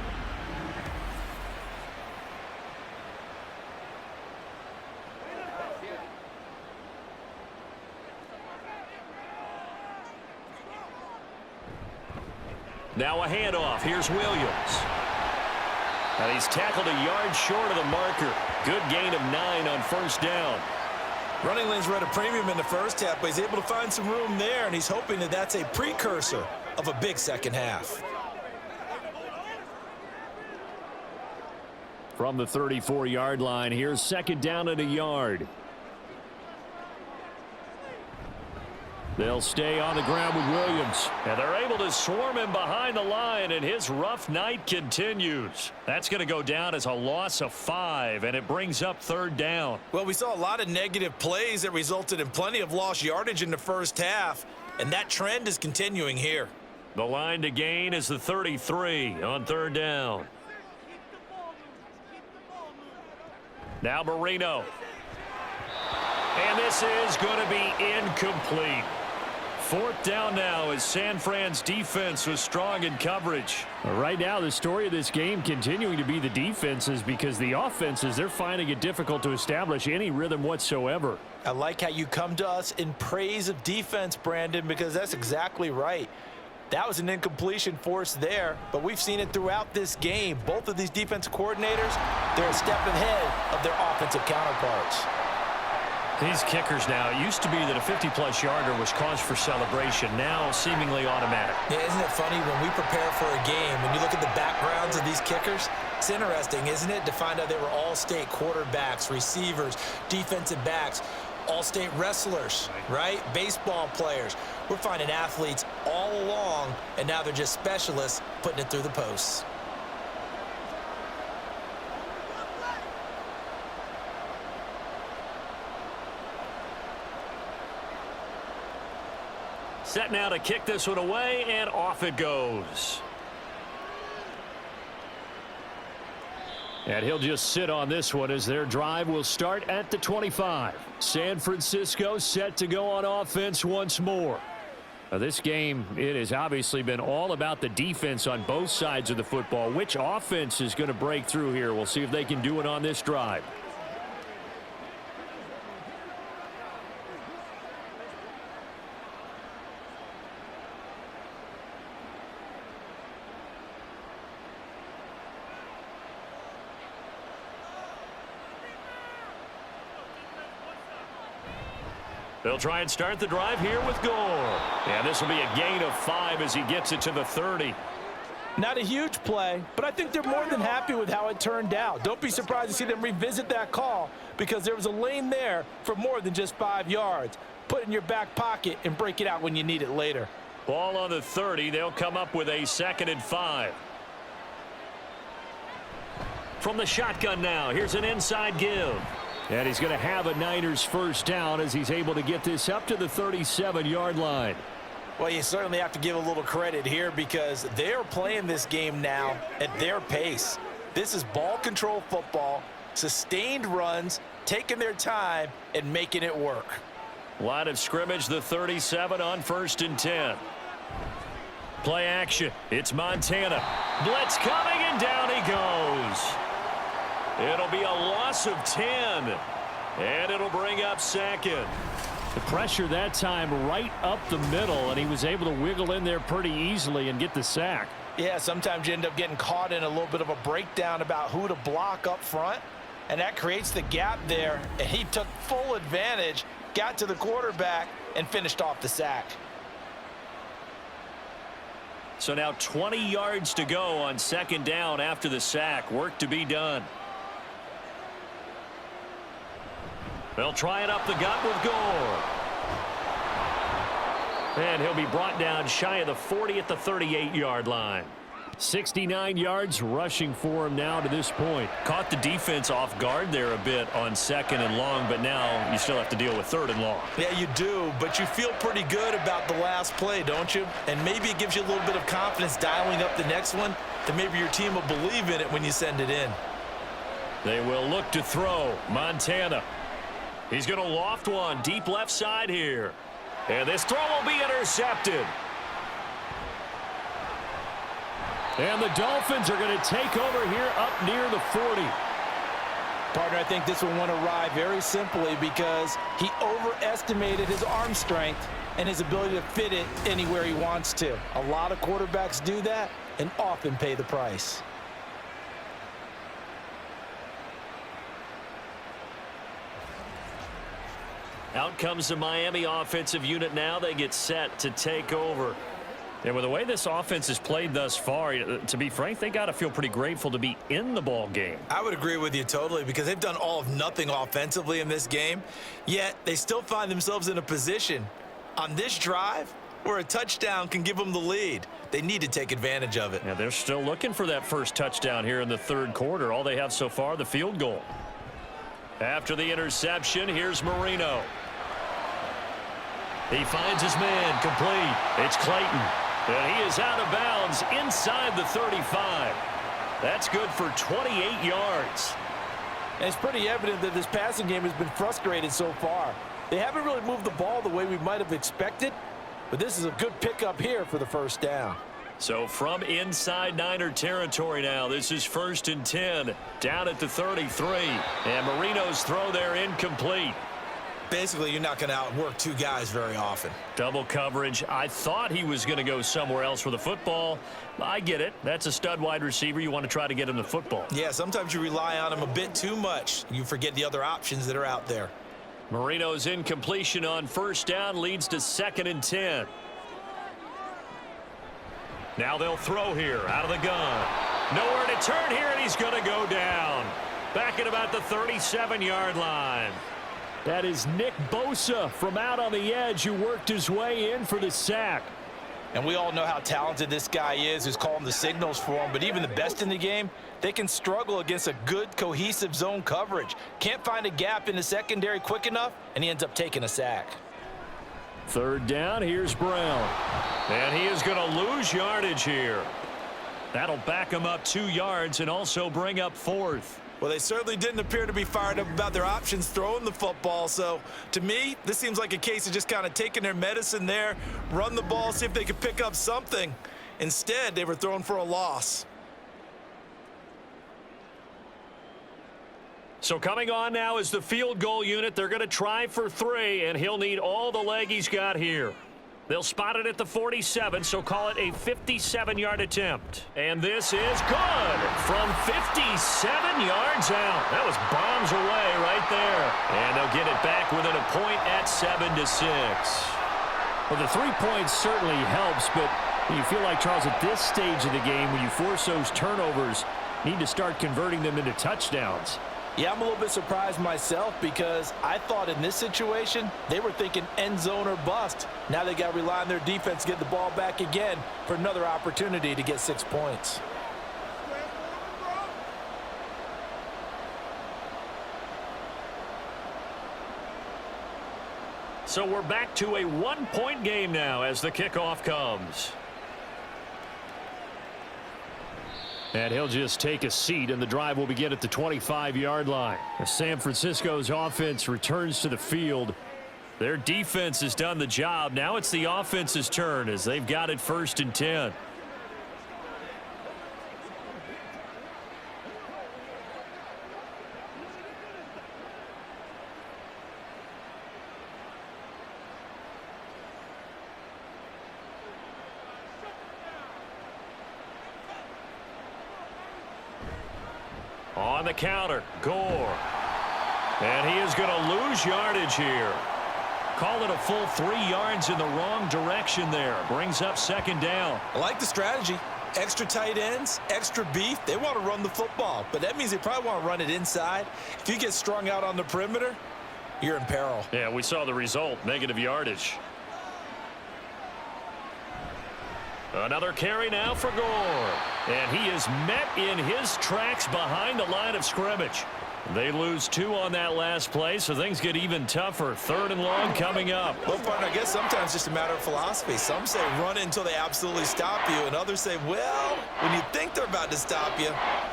Now a handoff. Here's Williams. And he's tackled a yard short of the marker. Good gain of 9 on 1st down. Running lanes were at a premium in the first half, but he's able to find some room there, and he's hoping that that's a precursor of a big second half. From the 34-yard line, here's 2nd down and a yard. They'll stay on the ground with Williams. And they're able to swarm him behind the line, and his rough night continues. That's going to go down as a loss of 5, and it brings up 3rd down. Well, we saw a lot of negative plays that resulted in plenty of lost yardage in the first half, and that trend is continuing here. The line to gain is the 33 on 3rd down. Now Marino. And this is going to be incomplete. 4th down now as San Fran's defense was strong in coverage. Right now, the story of this game continuing to be the defenses, because the offenses, they're finding it difficult to establish any rhythm whatsoever. I like how you come to us in praise of defense, Brandon, because that's exactly right. That was an incompletion forced there, but we've seen it throughout this game. Both of these defense coordinators, they're a step ahead of their offensive counterparts. These kickers now, it used to be that a 50-plus yarder was cause for celebration, now seemingly automatic. Yeah, isn't it funny when we prepare for a game, when you look at the backgrounds of these kickers, it's interesting, isn't it, to find out they were all-state quarterbacks, receivers, defensive backs, all-state wrestlers, right? Baseball players. We're finding athletes all along, and now they're just specialists putting it through the posts. Set now to kick this one away, and off it goes. And he'll just sit on this one as their drive will start at the 25. San Francisco set to go on offense once more. Now, this game, it has obviously been all about the defense on both sides of the football. Which offense is going to break through here? We'll see if they can do it on this drive. They'll try and start the drive here with Gore. And this will be a gain of 5 as he gets it to the 30. Not a huge play, but I think they're more than happy with how it turned out. Don't be surprised to see them revisit that call, because there was a lane there for more than just 5 yards. Put it in your back pocket and break it out when you need it later. Ball on the 30. They'll come up with a 2nd and 5. From the shotgun now, here's an inside give. And he's going to have a Niners first down as he's able to get this up to the 37-yard line. Well, you certainly have to give a little credit here, because they are playing this game now at their pace. This is ball control football, sustained runs, taking their time and making it work. Line of scrimmage, the 37 on 1st and 10. Play action. It's Montana. Blitz coming, and down he goes. It'll be a loss of 10, and it'll bring up 2nd. The pressure that time right up the middle, and he was able to wiggle in there pretty easily and get the sack. Yeah, sometimes you end up getting caught in a little bit of a breakdown about who to block up front, and that creates the gap there, and he took full advantage, got to the quarterback, and finished off the sack. So now 20 yards to go on 2nd down after the sack. Work to be done. They'll try it up the gut with Gore. And he'll be brought down shy of the 40 at the 38-yard line. 69 yards rushing for him now to this point. Caught the defense off guard there a bit on 2nd and long, but now you still have to deal with 3rd and long. Yeah, you do, but you feel pretty good about the last play, don't you? And maybe it gives you a little bit of confidence dialing up the next one, that maybe your team will believe in it when you send it in. They will look to throw. Montana. He's going to loft one deep left side here. And this throw will be intercepted. And the Dolphins are going to take over here up near the 40. Partner, I think this will want to ride very simply, because he overestimated his arm strength and his ability to fit it anywhere he wants to. A lot of quarterbacks do that and often pay the price. Out comes the Miami offensive unit now. They get set to take over. And with the way this offense has played thus far, to be frank, they got to feel pretty grateful to be in the ball game. I would agree with you totally, because they've done all of nothing offensively in this game, yet they still find themselves in a position on this drive where a touchdown can give them the lead. They need to take advantage of it. Yeah, they're still looking for that first touchdown here in the 3rd quarter. All they have so far, the field goal. After the interception, here's Marino. He finds his man complete. It's Clayton. And he is out of bounds inside the 35. That's good for 28 yards. And it's pretty evident that this passing game has been frustrated so far. They haven't really moved the ball the way we might have expected, but this is a good pickup here for the first down. So from inside Niner territory now, this is 1st and 10, down at the 33. And Marino's throw there incomplete. Basically, you're not going to outwork two guys very often. Double coverage. I thought he was going to go somewhere else with the football. I get it. That's a stud wide receiver. You want to try to get him the football. Yeah, sometimes you rely on him a bit too much. You forget the other options that are out there. Marino's incompletion on 1st down leads to 2nd and 10. Now they'll throw here out of the gun. Nowhere to turn here, and he's going to go down. Back at about the 37-yard line. That is Nick Bosa from out on the edge who worked his way in for the sack. And we all know how talented this guy is, who's calling the signals for him. But even the best in the game, they can struggle against a good, cohesive zone coverage. Can't find a gap in the secondary quick enough, and he ends up taking a sack. 3rd down, here's Brown. And he is going to lose yardage here. That'll back him up 2 yards and also bring up 4th. Well, they certainly didn't appear to be fired up about their options throwing the football. So, to me, this seems like a case of just kind of taking their medicine there, run the ball, see if they could pick up something. Instead, they were throwing for a loss. So coming on now is the field goal unit. They're going to try for 3, and he'll need all the leg he's got here. They'll spot it at the 47, so call it a 57-yard attempt. And this is good from 57 yards out. That was bombs away right there. And they'll get it back within a point at 7-6. Well, the 3 points certainly helps, but you feel like, Charles, at this stage of the game, when you force those turnovers, you need to start converting them into touchdowns. Yeah, I'm a little bit surprised myself because I thought in this situation they were thinking end zone or bust. Now they got to rely on their defense to get the ball back again for another opportunity to get 6 points. So we're back to a 1-point game now as the kickoff comes. And he'll just take a seat, and the drive will begin at the 25-yard line. As San Francisco's offense returns to the field, their defense has done the job. Now it's the offense's turn as they've got it 1st and 10. On the counter, Gore. And he is going to lose yardage here. Call it a full 3 yards in the wrong direction there. Brings up 2nd down. I like the strategy. Extra tight ends, extra beef. They want to run the football, but that means they probably want to run it inside. If you get strung out on the perimeter, you're in peril. Yeah, we saw the result, negative yardage. Another carry now for Gore. And he is met in his tracks behind the line of scrimmage. They lose 2 on that last play, so things get even tougher. 3rd and long coming up. Well, partner, I guess sometimes it's just a matter of philosophy. Some say run it until they absolutely stop you, and others say, well, when you think they're about to stop you,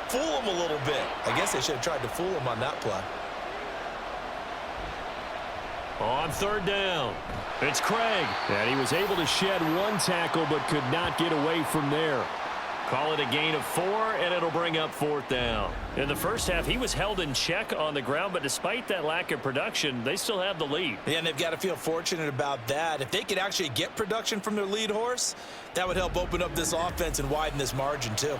fool them a little bit. I guess they should have tried to fool them on that play. On 3rd down, it's Craig. And he was able to shed 1 tackle but could not get away from there. Call it a gain of 4, and it'll bring up 4th down. In the first half, he was held in check on the ground, but despite that lack of production, they still have the lead. Yeah, and they've got to feel fortunate about that. If they could actually get production from their lead horse, that would help open up this offense and widen this margin too.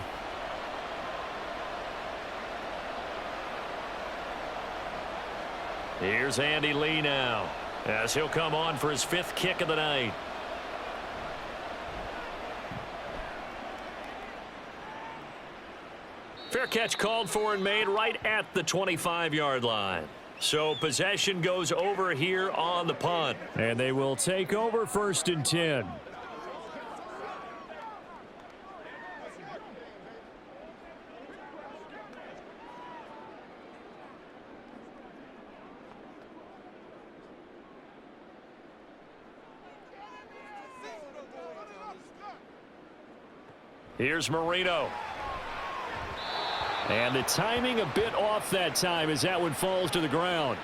Here's Andy Lee now, as he'll come on for his 5th kick of the night. Fair catch called for and made right at the 25-yard line. So possession goes over here on the punt. And they will take over 1st and 10. Here's Marino. And the timing a bit off that time as that one falls to the ground.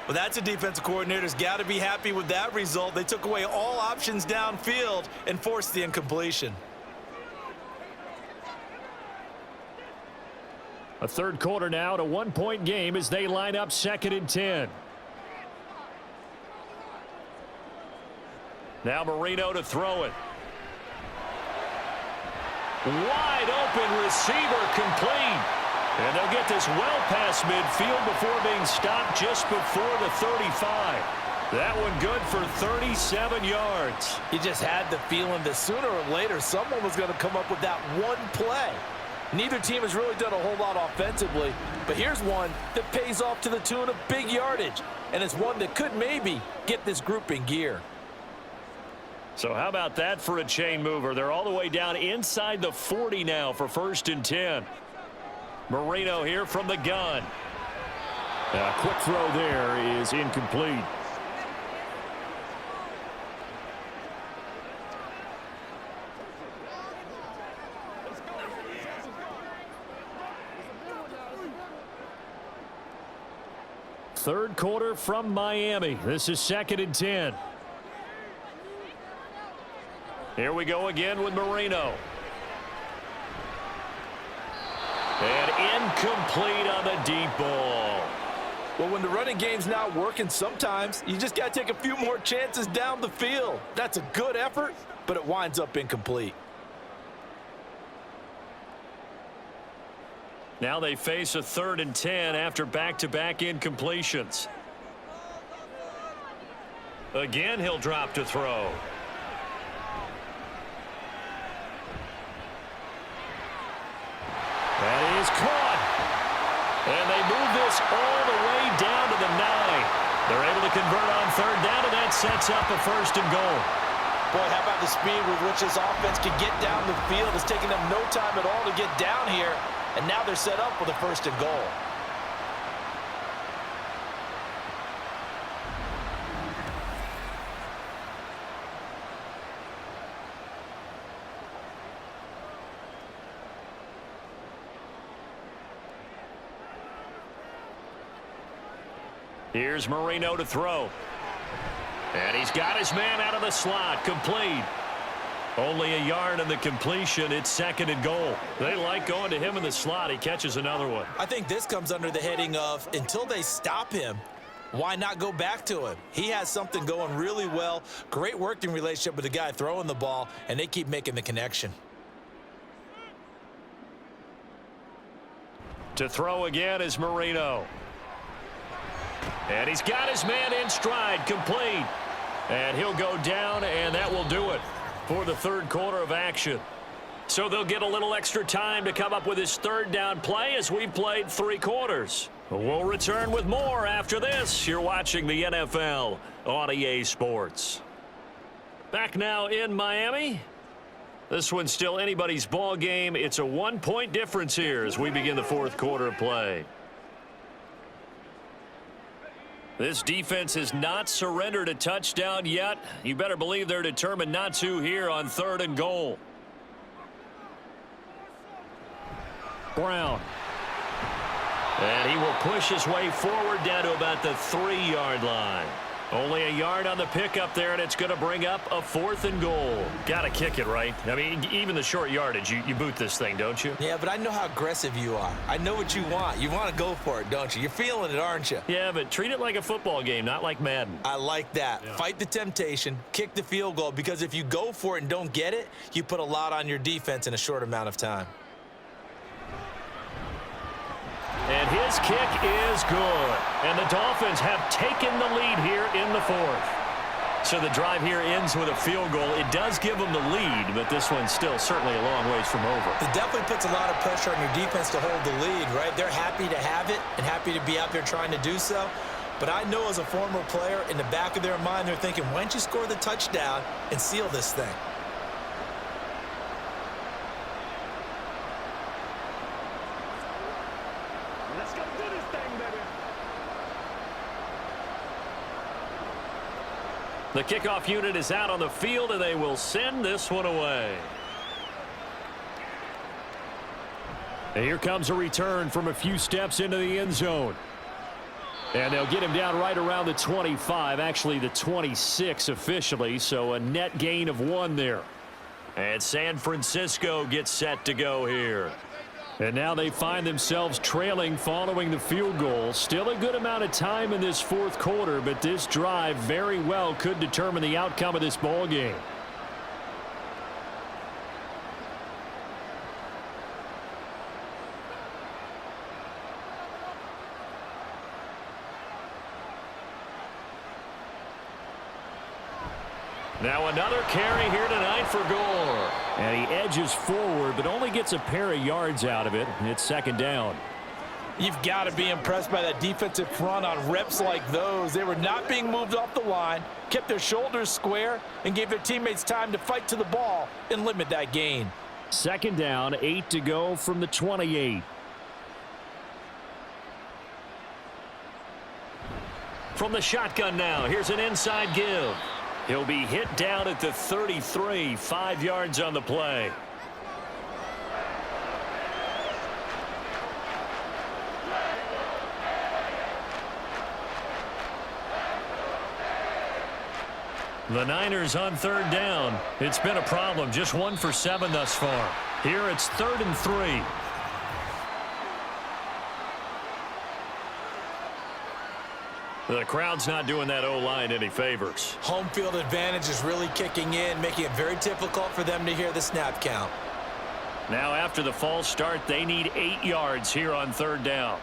Well, that's a defensive coordinator's got to be happy with that result. They took away all options downfield and forced the incompletion. A third quarter now, a one-point game as they line up 2nd and 10. Now Marino to throw it. Wide open receiver complete. And they'll get this well past midfield before being stopped just before the 35. That one good for 37 yards. You just had the feeling that sooner or later someone was going to come up with that one play. Neither team has really done a whole lot offensively, but here's one that pays off to the tune of big yardage, and it's one that could maybe get this group in gear. So how about that for a chain mover? They're all the way down inside the 40 now for 1st and 10. Marino here from the gun. A quick throw there is incomplete. Third quarter from Miami. This is 2nd and 10. Here we go again with Marino. And incomplete on the deep ball. Well, when the running game's not working, sometimes you just got to take a few more chances down the field. That's a good effort, but it winds up incomplete. Now they face a 3rd and 10 after back-to-back incompletions. Again, he'll drop to throw. That is caught. And they move this all the way down to the 9. They're able to convert on 3rd down, and that sets up a 1st and goal. Boy, how about the speed with which this offense can get down the field? It's taking them no time at all to get down here, and now they're set up with a 1st and goal. Here's Marino to throw. And he's got his man out of the slot. Complete. Only a yard in the completion. It's 2nd and goal. They like going to him in the slot. He catches another one. I think this comes under the heading of until they stop him, why not go back to him? He has something going really well. Great working relationship with the guy throwing the ball, and they keep making the connection. To throw again is Marino. And he's got his man in stride. Complete. And he'll go down, and that will do it for the third quarter of action. So they'll get a little extra time to come up with his 3rd down play as we played 3 quarters. We'll return with more after this. You're watching the NFL on EA Sports. Back now in Miami. This one's still anybody's ball game. It's a 1-point difference here as we begin the 4th quarter of play. This defense has not surrendered a touchdown yet. You better believe they're determined not to here on 3rd and goal. Brown. And he will push his way forward down to about the 3-yard line. Only a yard on the pickup there, and it's going to bring up a 4th and goal. Got to kick it, right? I mean, even the short yardage, you boot this thing, don't you? Yeah, but I know how aggressive you are. I know what you want. You want to go for it, don't you? You're feeling it, aren't you? Yeah, but treat it like a football game, not like Madden. I like that. Yeah. Fight the temptation, kick the field goal, because if you go for it and don't get it, you put a lot on your defense in a short amount of time. And his kick is good. And the Dolphins have taken the lead here in the 4th. So the drive here ends with a field goal. It does give them the lead, but this one's still certainly a long ways from over. It definitely puts a lot of pressure on your defense to hold the lead, right? They're happy to have it and happy to be out there trying to do so. But I know as a former player, in the back of their mind, they're thinking, why don't you score the touchdown and seal this thing? The kickoff unit is out on the field, and they will send this one away. And here comes a return from a few steps into the end zone. And they'll get him down right around the 25, actually the 26 officially, so a net gain of 1 there. And San Francisco gets set to go here. And now they find themselves trailing following the field goal. Still a good amount of time in this fourth quarter, but this drive very well could determine the outcome of this ball game. Now another carry here tonight for Gore. And he edges forward, but only gets a pair of yards out of it. It's second down. You've got to be impressed by that defensive front on reps like those. They were not being moved off the line, kept their shoulders square, and gave their teammates time to fight to the ball and limit that gain. Second down, 8 to go from the 28. From the shotgun now, here's an inside give. He'll be hit down at the 33, 5 yards on the play. The Niners on third down. It's been a problem, just 1 for 7 thus far. Here it's 3rd and 3. The crowd's not doing that O-line any favors. Home field advantage is really kicking in, making it very difficult for them to hear the snap count. Now after the false start, they need 8 yards here on third down.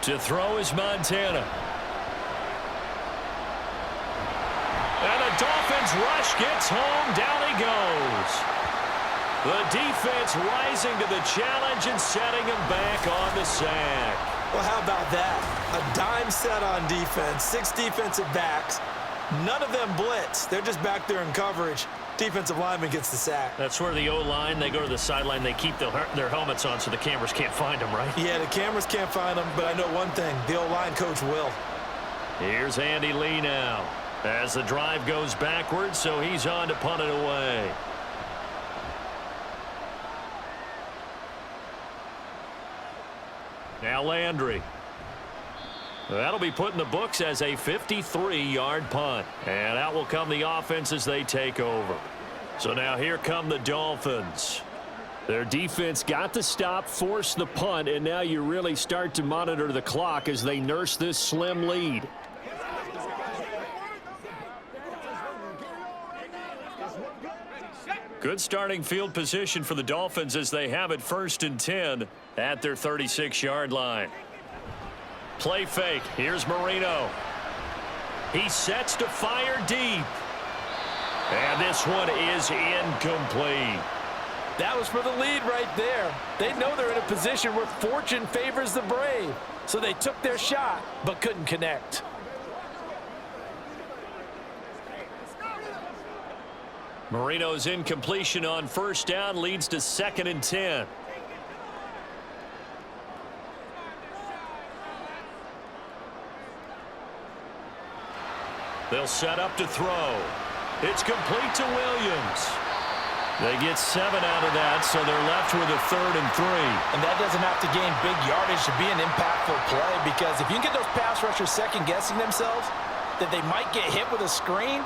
To throw is Montana. And the Dolphins rush gets home. Down he goes. The defense rising to the challenge and setting him back on the sack. Well, how about that? A dime set on defense, 6 defensive backs. None of them blitz. They're just back there in coverage. Defensive lineman gets the sack. That's where the O-line, they go to the sideline, they keep their helmets on so the cameras can't find them, right? Yeah, the cameras can't find them, but I know one thing. The O-line coach will. Here's Andy Lee now as the drive goes backwards, so he's on to punt it away. Now Landry. That'll be put in the books as a 53-yard punt. And out will come the offense as they take over. So now here come the Dolphins. Their defense got the stop, forced the punt, and now you really start to monitor the clock as they nurse this slim lead. Good starting field position for the Dolphins as they have it 1st and 10 at their 36-yard line. Play fake. Here's Marino. He sets to fire deep. And this one is incomplete. That was for the lead right there. They know they're in a position where fortune favors the brave. So they took their shot, but couldn't connect. Marino's incompletion on 1st down leads to 2nd and 10. They'll set up to throw. It's complete to Williams. They get 7 out of that, so they're left with a 3rd and 3. And that doesn't have to gain big yardage to be an impactful play, because if you can get those pass rushers second-guessing themselves, that they might get hit with a screen,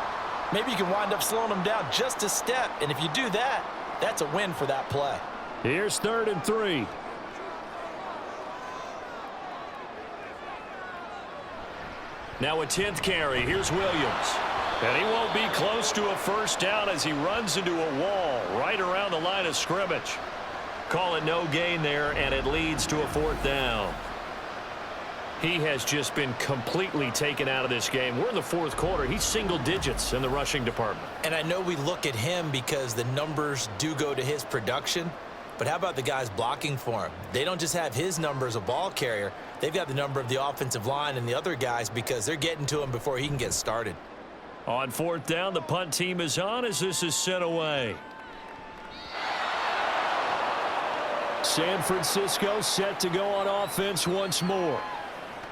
maybe you can wind up slowing them down just a step. And if you do that, that's a win for that play. Here's 3rd and 3. Now a 10th carry. Here's Williams. And he won't be close to a 1st down as he runs into a wall right around the line of scrimmage. Call it no gain there, and it leads to a 4th down. He has just been completely taken out of this game. We're in the 4th quarter. He's single digits in the rushing department. And I know we look at him because the numbers do go to his production, but how about the guys blocking for him? They don't just have his number as a ball carrier. They've got the number of the offensive line and the other guys because they're getting to him before he can get started. On 4th down, the punt team is on as this is sent away. San Francisco set to go on offense once more.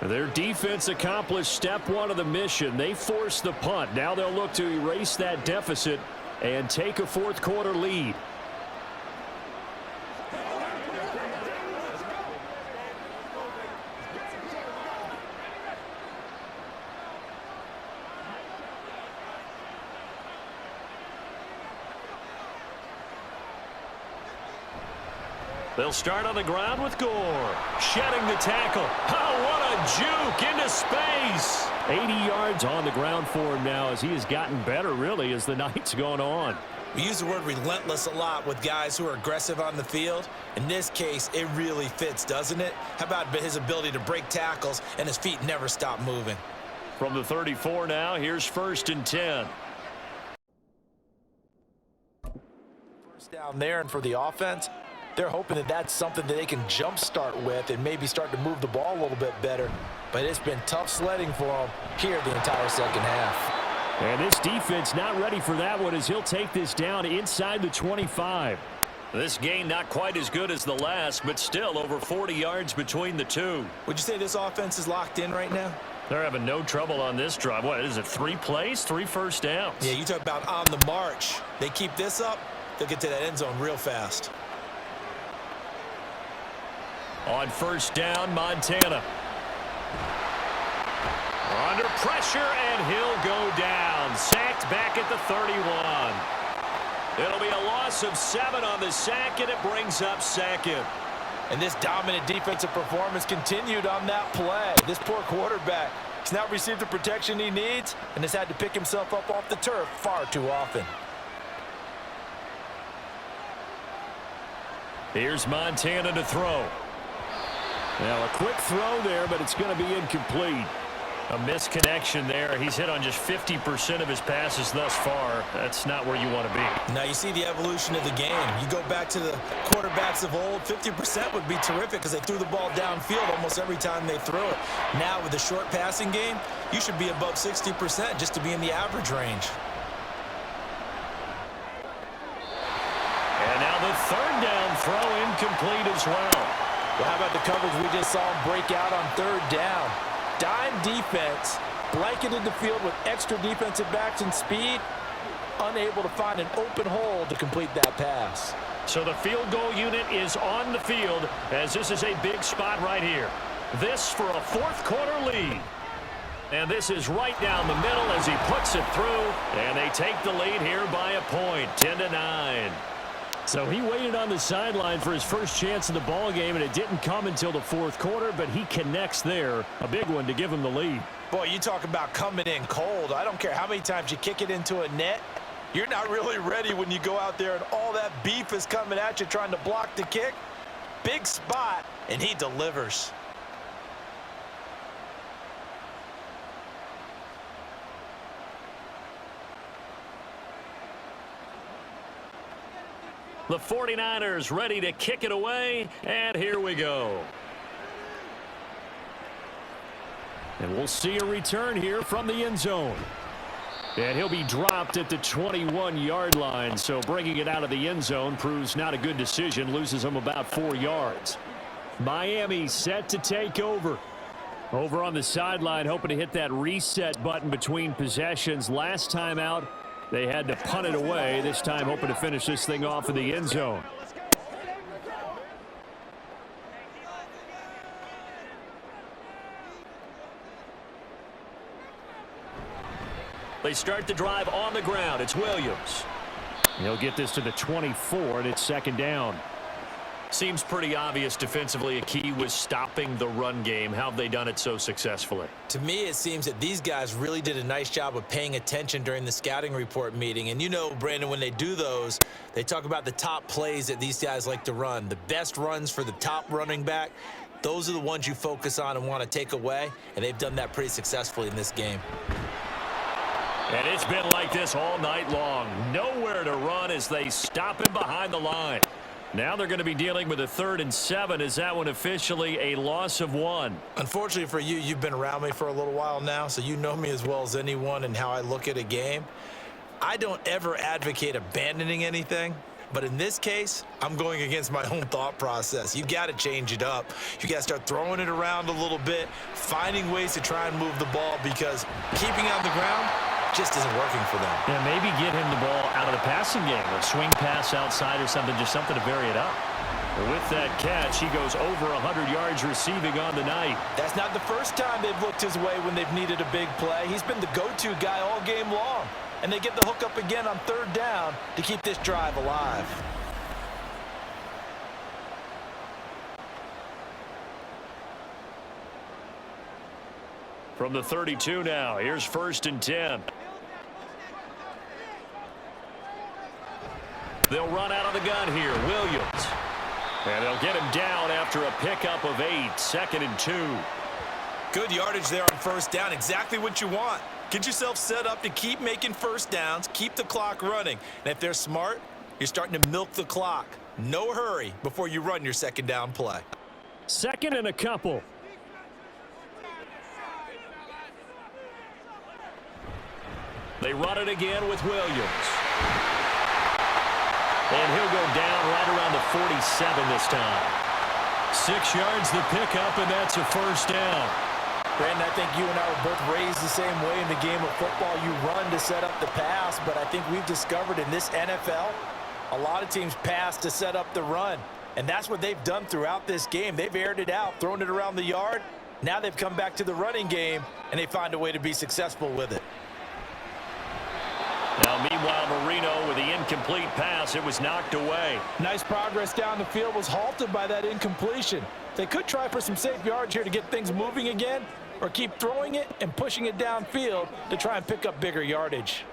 Their defense accomplished step 1 of the mission. They forced the punt. Now they'll look to erase that deficit and take a 4th quarter lead. They'll start on the ground with Gore. Shedding the tackle. Oh, what a juke into space. 80 yards on the ground for him now as he has gotten better, really, as the night's gone on. We use the word relentless a lot with guys who are aggressive on the field. In this case, it really fits, doesn't it? How about his ability to break tackles and his feet never stop moving? From the 34 now, here's 1st and 10. First down there, and for the offense, they're hoping that that's something that they can jumpstart with and maybe start to move the ball a little bit better. But it's been tough sledding for them here the entire second half. And this defense not ready for that one as he'll take this down inside the 25. This gain not quite as good as the last, but still over 40 yards between the two. Would you say this offense is locked in right now? They're having no trouble on this drive. What is it, 3 plays, 3 first downs? Yeah, you talk about on the march. They keep this up, they'll get to that end zone real fast. On 1st down, Montana. Under pressure, and he'll go down. Sacked back at the 31. It'll be a loss of 7 on the sack, and it brings up 2nd. And this dominant defensive performance continued on that play. This poor quarterback has not received the protection he needs and has had to pick himself up off the turf far too often. Here's Montana to throw. Now a quick throw there, but it's going to be incomplete. A misconnection there. He's hit on just 50% of his passes thus far. That's not where you want to be. Now you see the evolution of the game. You go back to the quarterbacks of old, 50% would be terrific because they threw the ball downfield almost every time they threw it. Now with the short passing game, you should be above 60% just to be in the average range. And now the 3rd down throw incomplete as well. Well, how about the coverage we just saw him break out on 3rd down? Dime defense, blanketed the field with extra defensive backs and speed, unable to find an open hole to complete that pass. So the field goal unit is on the field as this is a big spot right here. This for a 4th quarter lead. And this is right down the middle as he puts it through, and they take the lead here by a point, 10-9. So he waited on the sideline for his first chance in the ball game, and it didn't come until the 4th quarter, but he connects there. A big one to give him the lead. Boy, you talk about coming in cold. I don't care how many times you kick it into a net. You're not really ready when you go out there and all that beef is coming at you trying to block the kick. Big spot, and he delivers. The 49ers ready to kick it away, and here we go. And we'll see a return here from the end zone. And he'll be dropped at the 21-yard line, so bringing it out of the end zone proves not a good decision, loses him about 4 yards. Miami set to take over. Over on the sideline, hoping to hit that reset button between possessions. Last time out, they had to punt it away. This time hoping to finish this thing off in the end zone. They start the drive on the ground. It's Williams. He'll get this to the 24, and it's 2nd down. Seems pretty obvious defensively a key was stopping the run game. How have they done it so successfully? To me, it seems that these guys really did a nice job of paying attention during the scouting report meeting. And you know, Brandon, when they do those, they talk about the top plays that these guys like to run. The best runs for the top running back, those are the ones you focus on and want to take away. And they've done that pretty successfully in this game. And it's been like this all night long. Nowhere to run as they stop him behind the line. Now they're going to be dealing with a 3rd and 7. Is that one officially a loss of 1? Unfortunately for you, you've been around me for a little while now, so you know me as well as anyone and how I look at a game. I don't ever advocate abandoning anything, but in this case, I'm going against my own thought process. You got to change it up. You got to start throwing it around a little bit, finding ways to try and move the ball because keeping it on the ground just isn't working for them. Yeah, maybe get him the ball out of the passing game. A swing pass outside or something, just something to vary it up. With that catch, he goes over 100 yards receiving on the night. That's not the first time they've looked his way when they've needed a big play. He's been the go-to guy all game long. And they get the hook up again on 3rd down to keep this drive alive. From the 32 now, here's 1st and 10. They'll run out of the gun here. Williams. And they'll get him down after a pickup of 8. 2nd and 2. Good yardage there on 1st down. Exactly what you want. Get yourself set up to keep making 1st downs, keep the clock running. And if they're smart, you're starting to milk the clock. No hurry before you run your 2nd down play. 2nd and a couple. They run it again with Williams. And he'll go down right around the 47 this time. 6 yards the pickup, and that's a 1st down. Brandon, I think you and I were both raised the same way in the game of football. You run to set up the pass, but I think we've discovered in this NFL, a lot of teams pass to set up the run. And that's what they've done throughout this game. They've aired it out, thrown it around the yard. Now they've come back to the running game, and they find a way to be successful with it. Now, meanwhile, Marino with the incomplete pass. It was knocked away. Nice progress down the field, was halted by that incompletion. They could try for some safe yards here to get things moving again, or keep throwing it and pushing it downfield to try and pick up bigger yardage.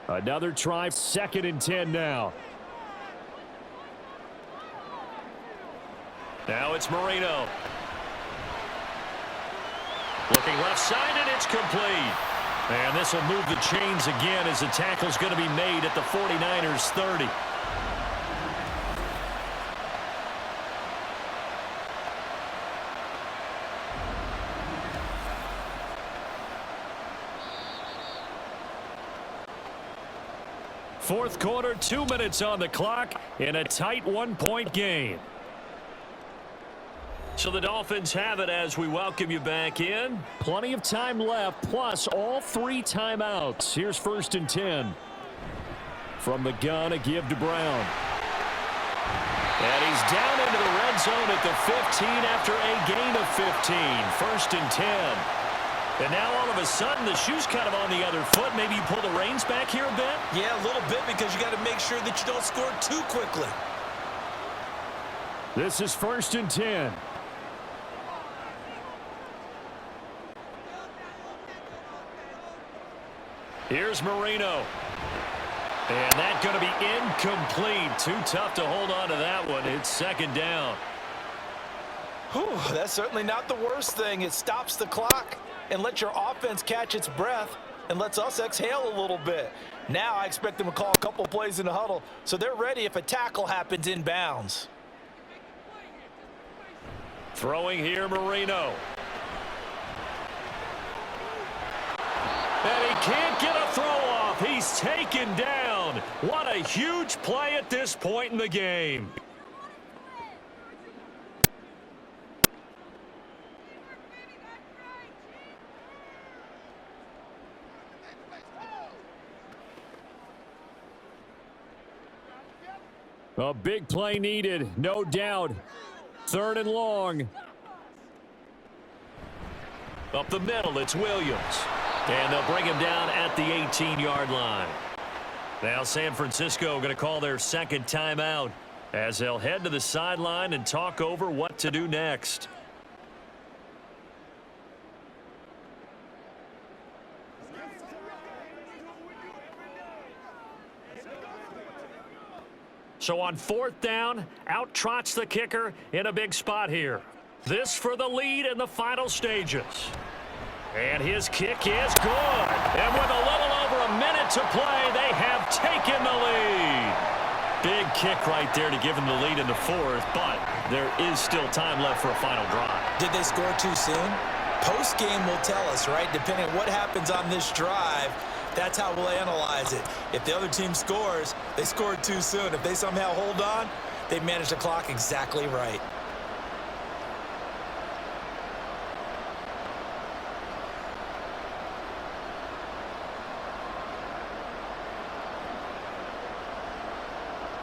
Another try, 2nd and 10 now. Now it's Marino. Looking left side, and it's complete. And this will move the chains again as the tackle's going to be made at the 49ers 30. Fourth quarter, 2 minutes on the clock in a tight 1-point game. So the Dolphins have it as we welcome you back in. Plenty of time left, plus all 3 timeouts. Here's 1st and 10. From the gun, a give to Brown. And he's down into the red zone at the 15 after a gain of 15. 1st and 10. And now all of a sudden the shoe's kind of on the other foot. Maybe you pull the reins back here a bit? Yeah, a little bit, because you got to make sure that you don't score too quickly. This is 1st and 10. Here's Marino. And that's going to be incomplete. Too tough to hold on to that one. It's 2nd down. Whew, that's certainly not the worst thing. It stops the clock and lets your offense catch its breath and lets us exhale a little bit. Now I expect them to call a couple plays in the huddle so they're ready if a tackle happens in bounds. Throwing here, Marino. And he can't get a throw off. He's taken down. What a huge play at this point in the game. A big play needed, no doubt. 3rd and long. Up the middle, it's Williams. And they'll bring him down at the 18-yard line. Now San Francisco going to call their 2nd timeout as they'll head to the sideline and talk over what to do next. So on 4th down, out trots the kicker in a big spot here. This for the lead in the final stages. And his kick is good. And with a little over a minute to play, they have taken the lead. Big kick right there to give them the lead in the 4th, but there is still time left for a final drive. Did they score too soon? Post-game will tell us, right? Depending on what happens on this drive, that's how we'll analyze it. If the other team scores, they scored too soon. If they somehow hold on, they managed the clock exactly right.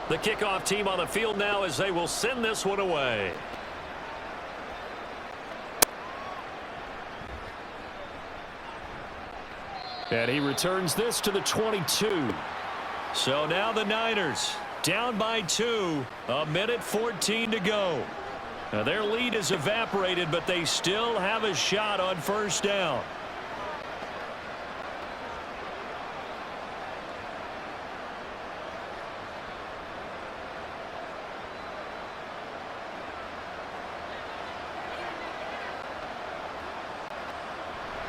The kickoff team on the field now as they will send this one away. And he returns this to the 22. So now the Niners down by 2, 1:14 to go. Now their lead has evaporated, but they still have a shot on first down.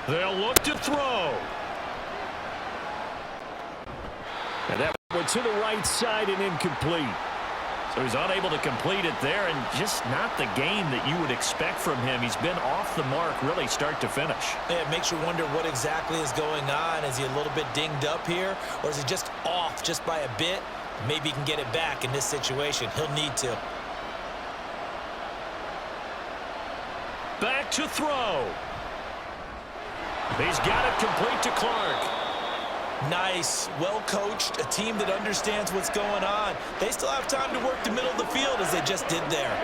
They'll look to throw. And that went to the right side and incomplete. So he's unable to complete it there, and just not the game that you would expect from him. He's been off the mark really start to finish. Yeah, it makes you wonder what exactly is going on. Is he a little bit dinged up here, or is he just off just by a bit? Maybe he can get it back in this situation. He'll need to. Back to throw. He's got it complete to Clark. Nice, well coached, a team that understands what's going on. They still have time to work the middle of the field as they just did there.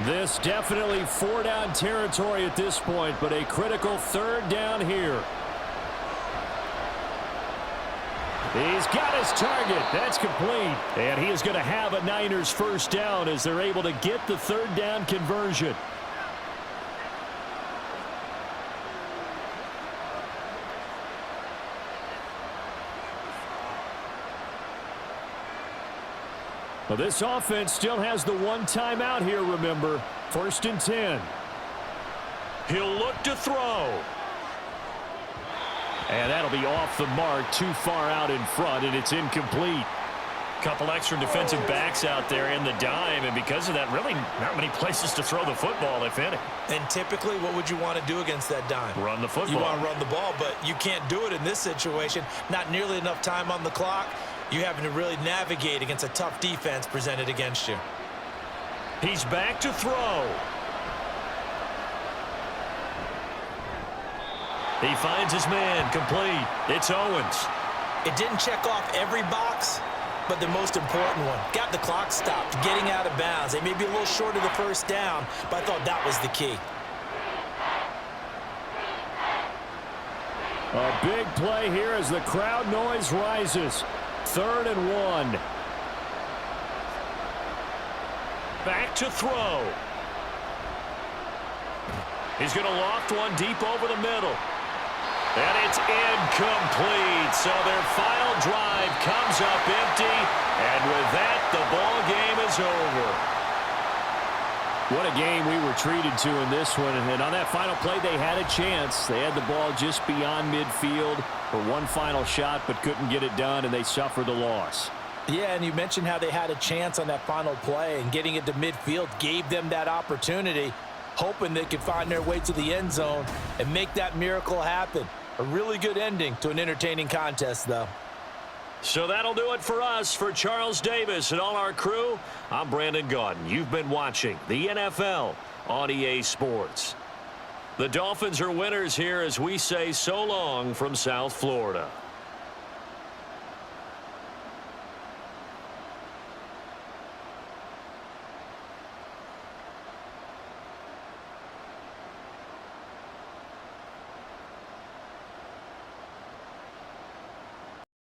This definitely 4-down territory at this point, but a critical 3rd down here. He's got his target. That's complete. And he is going to have a Niners first down as they're able to get the 3rd down conversion. Well, this offense still has the 1 timeout here, remember. 1st and 10. He'll look to throw. And that'll be off the mark, too far out in front, and it's incomplete. Couple extra defensive backs out there in the dime, and because of that, really not many places to throw the football, if any. And typically, what would you want to do against that dime? Run the football. You want to run the ball, but you can't do it in this situation. Not nearly enough time on the clock. You're having to really navigate against a tough defense presented against you. He's back to throw. He finds his man, complete. It's Owens. It didn't check off every box, but the most important one. Got the clock stopped, getting out of bounds. They may be a little short of the 1st down, but I thought that was the key. A big play here as the crowd noise rises. 3rd and 1. Back to throw. He's going to loft one deep over the middle. And it's incomplete. So their final drive comes up empty. And with that, the ball game is over. What a game we were treated to in this one. And on that final play, they had a chance. They had the ball just beyond midfield for one final shot, but couldn't get it done, and they suffered the loss. Yeah, and you mentioned how they had a chance on that final play, and getting it to midfield gave them that opportunity, hoping they could find their way to the end zone and make that miracle happen. A really good ending to an entertaining contest, though. So that'll do it for us. For Charles Davis and all our crew, I'm Brandon Gaudin. You've been watching the NFL on EA Sports. The Dolphins are winners here as we say so long from South Florida.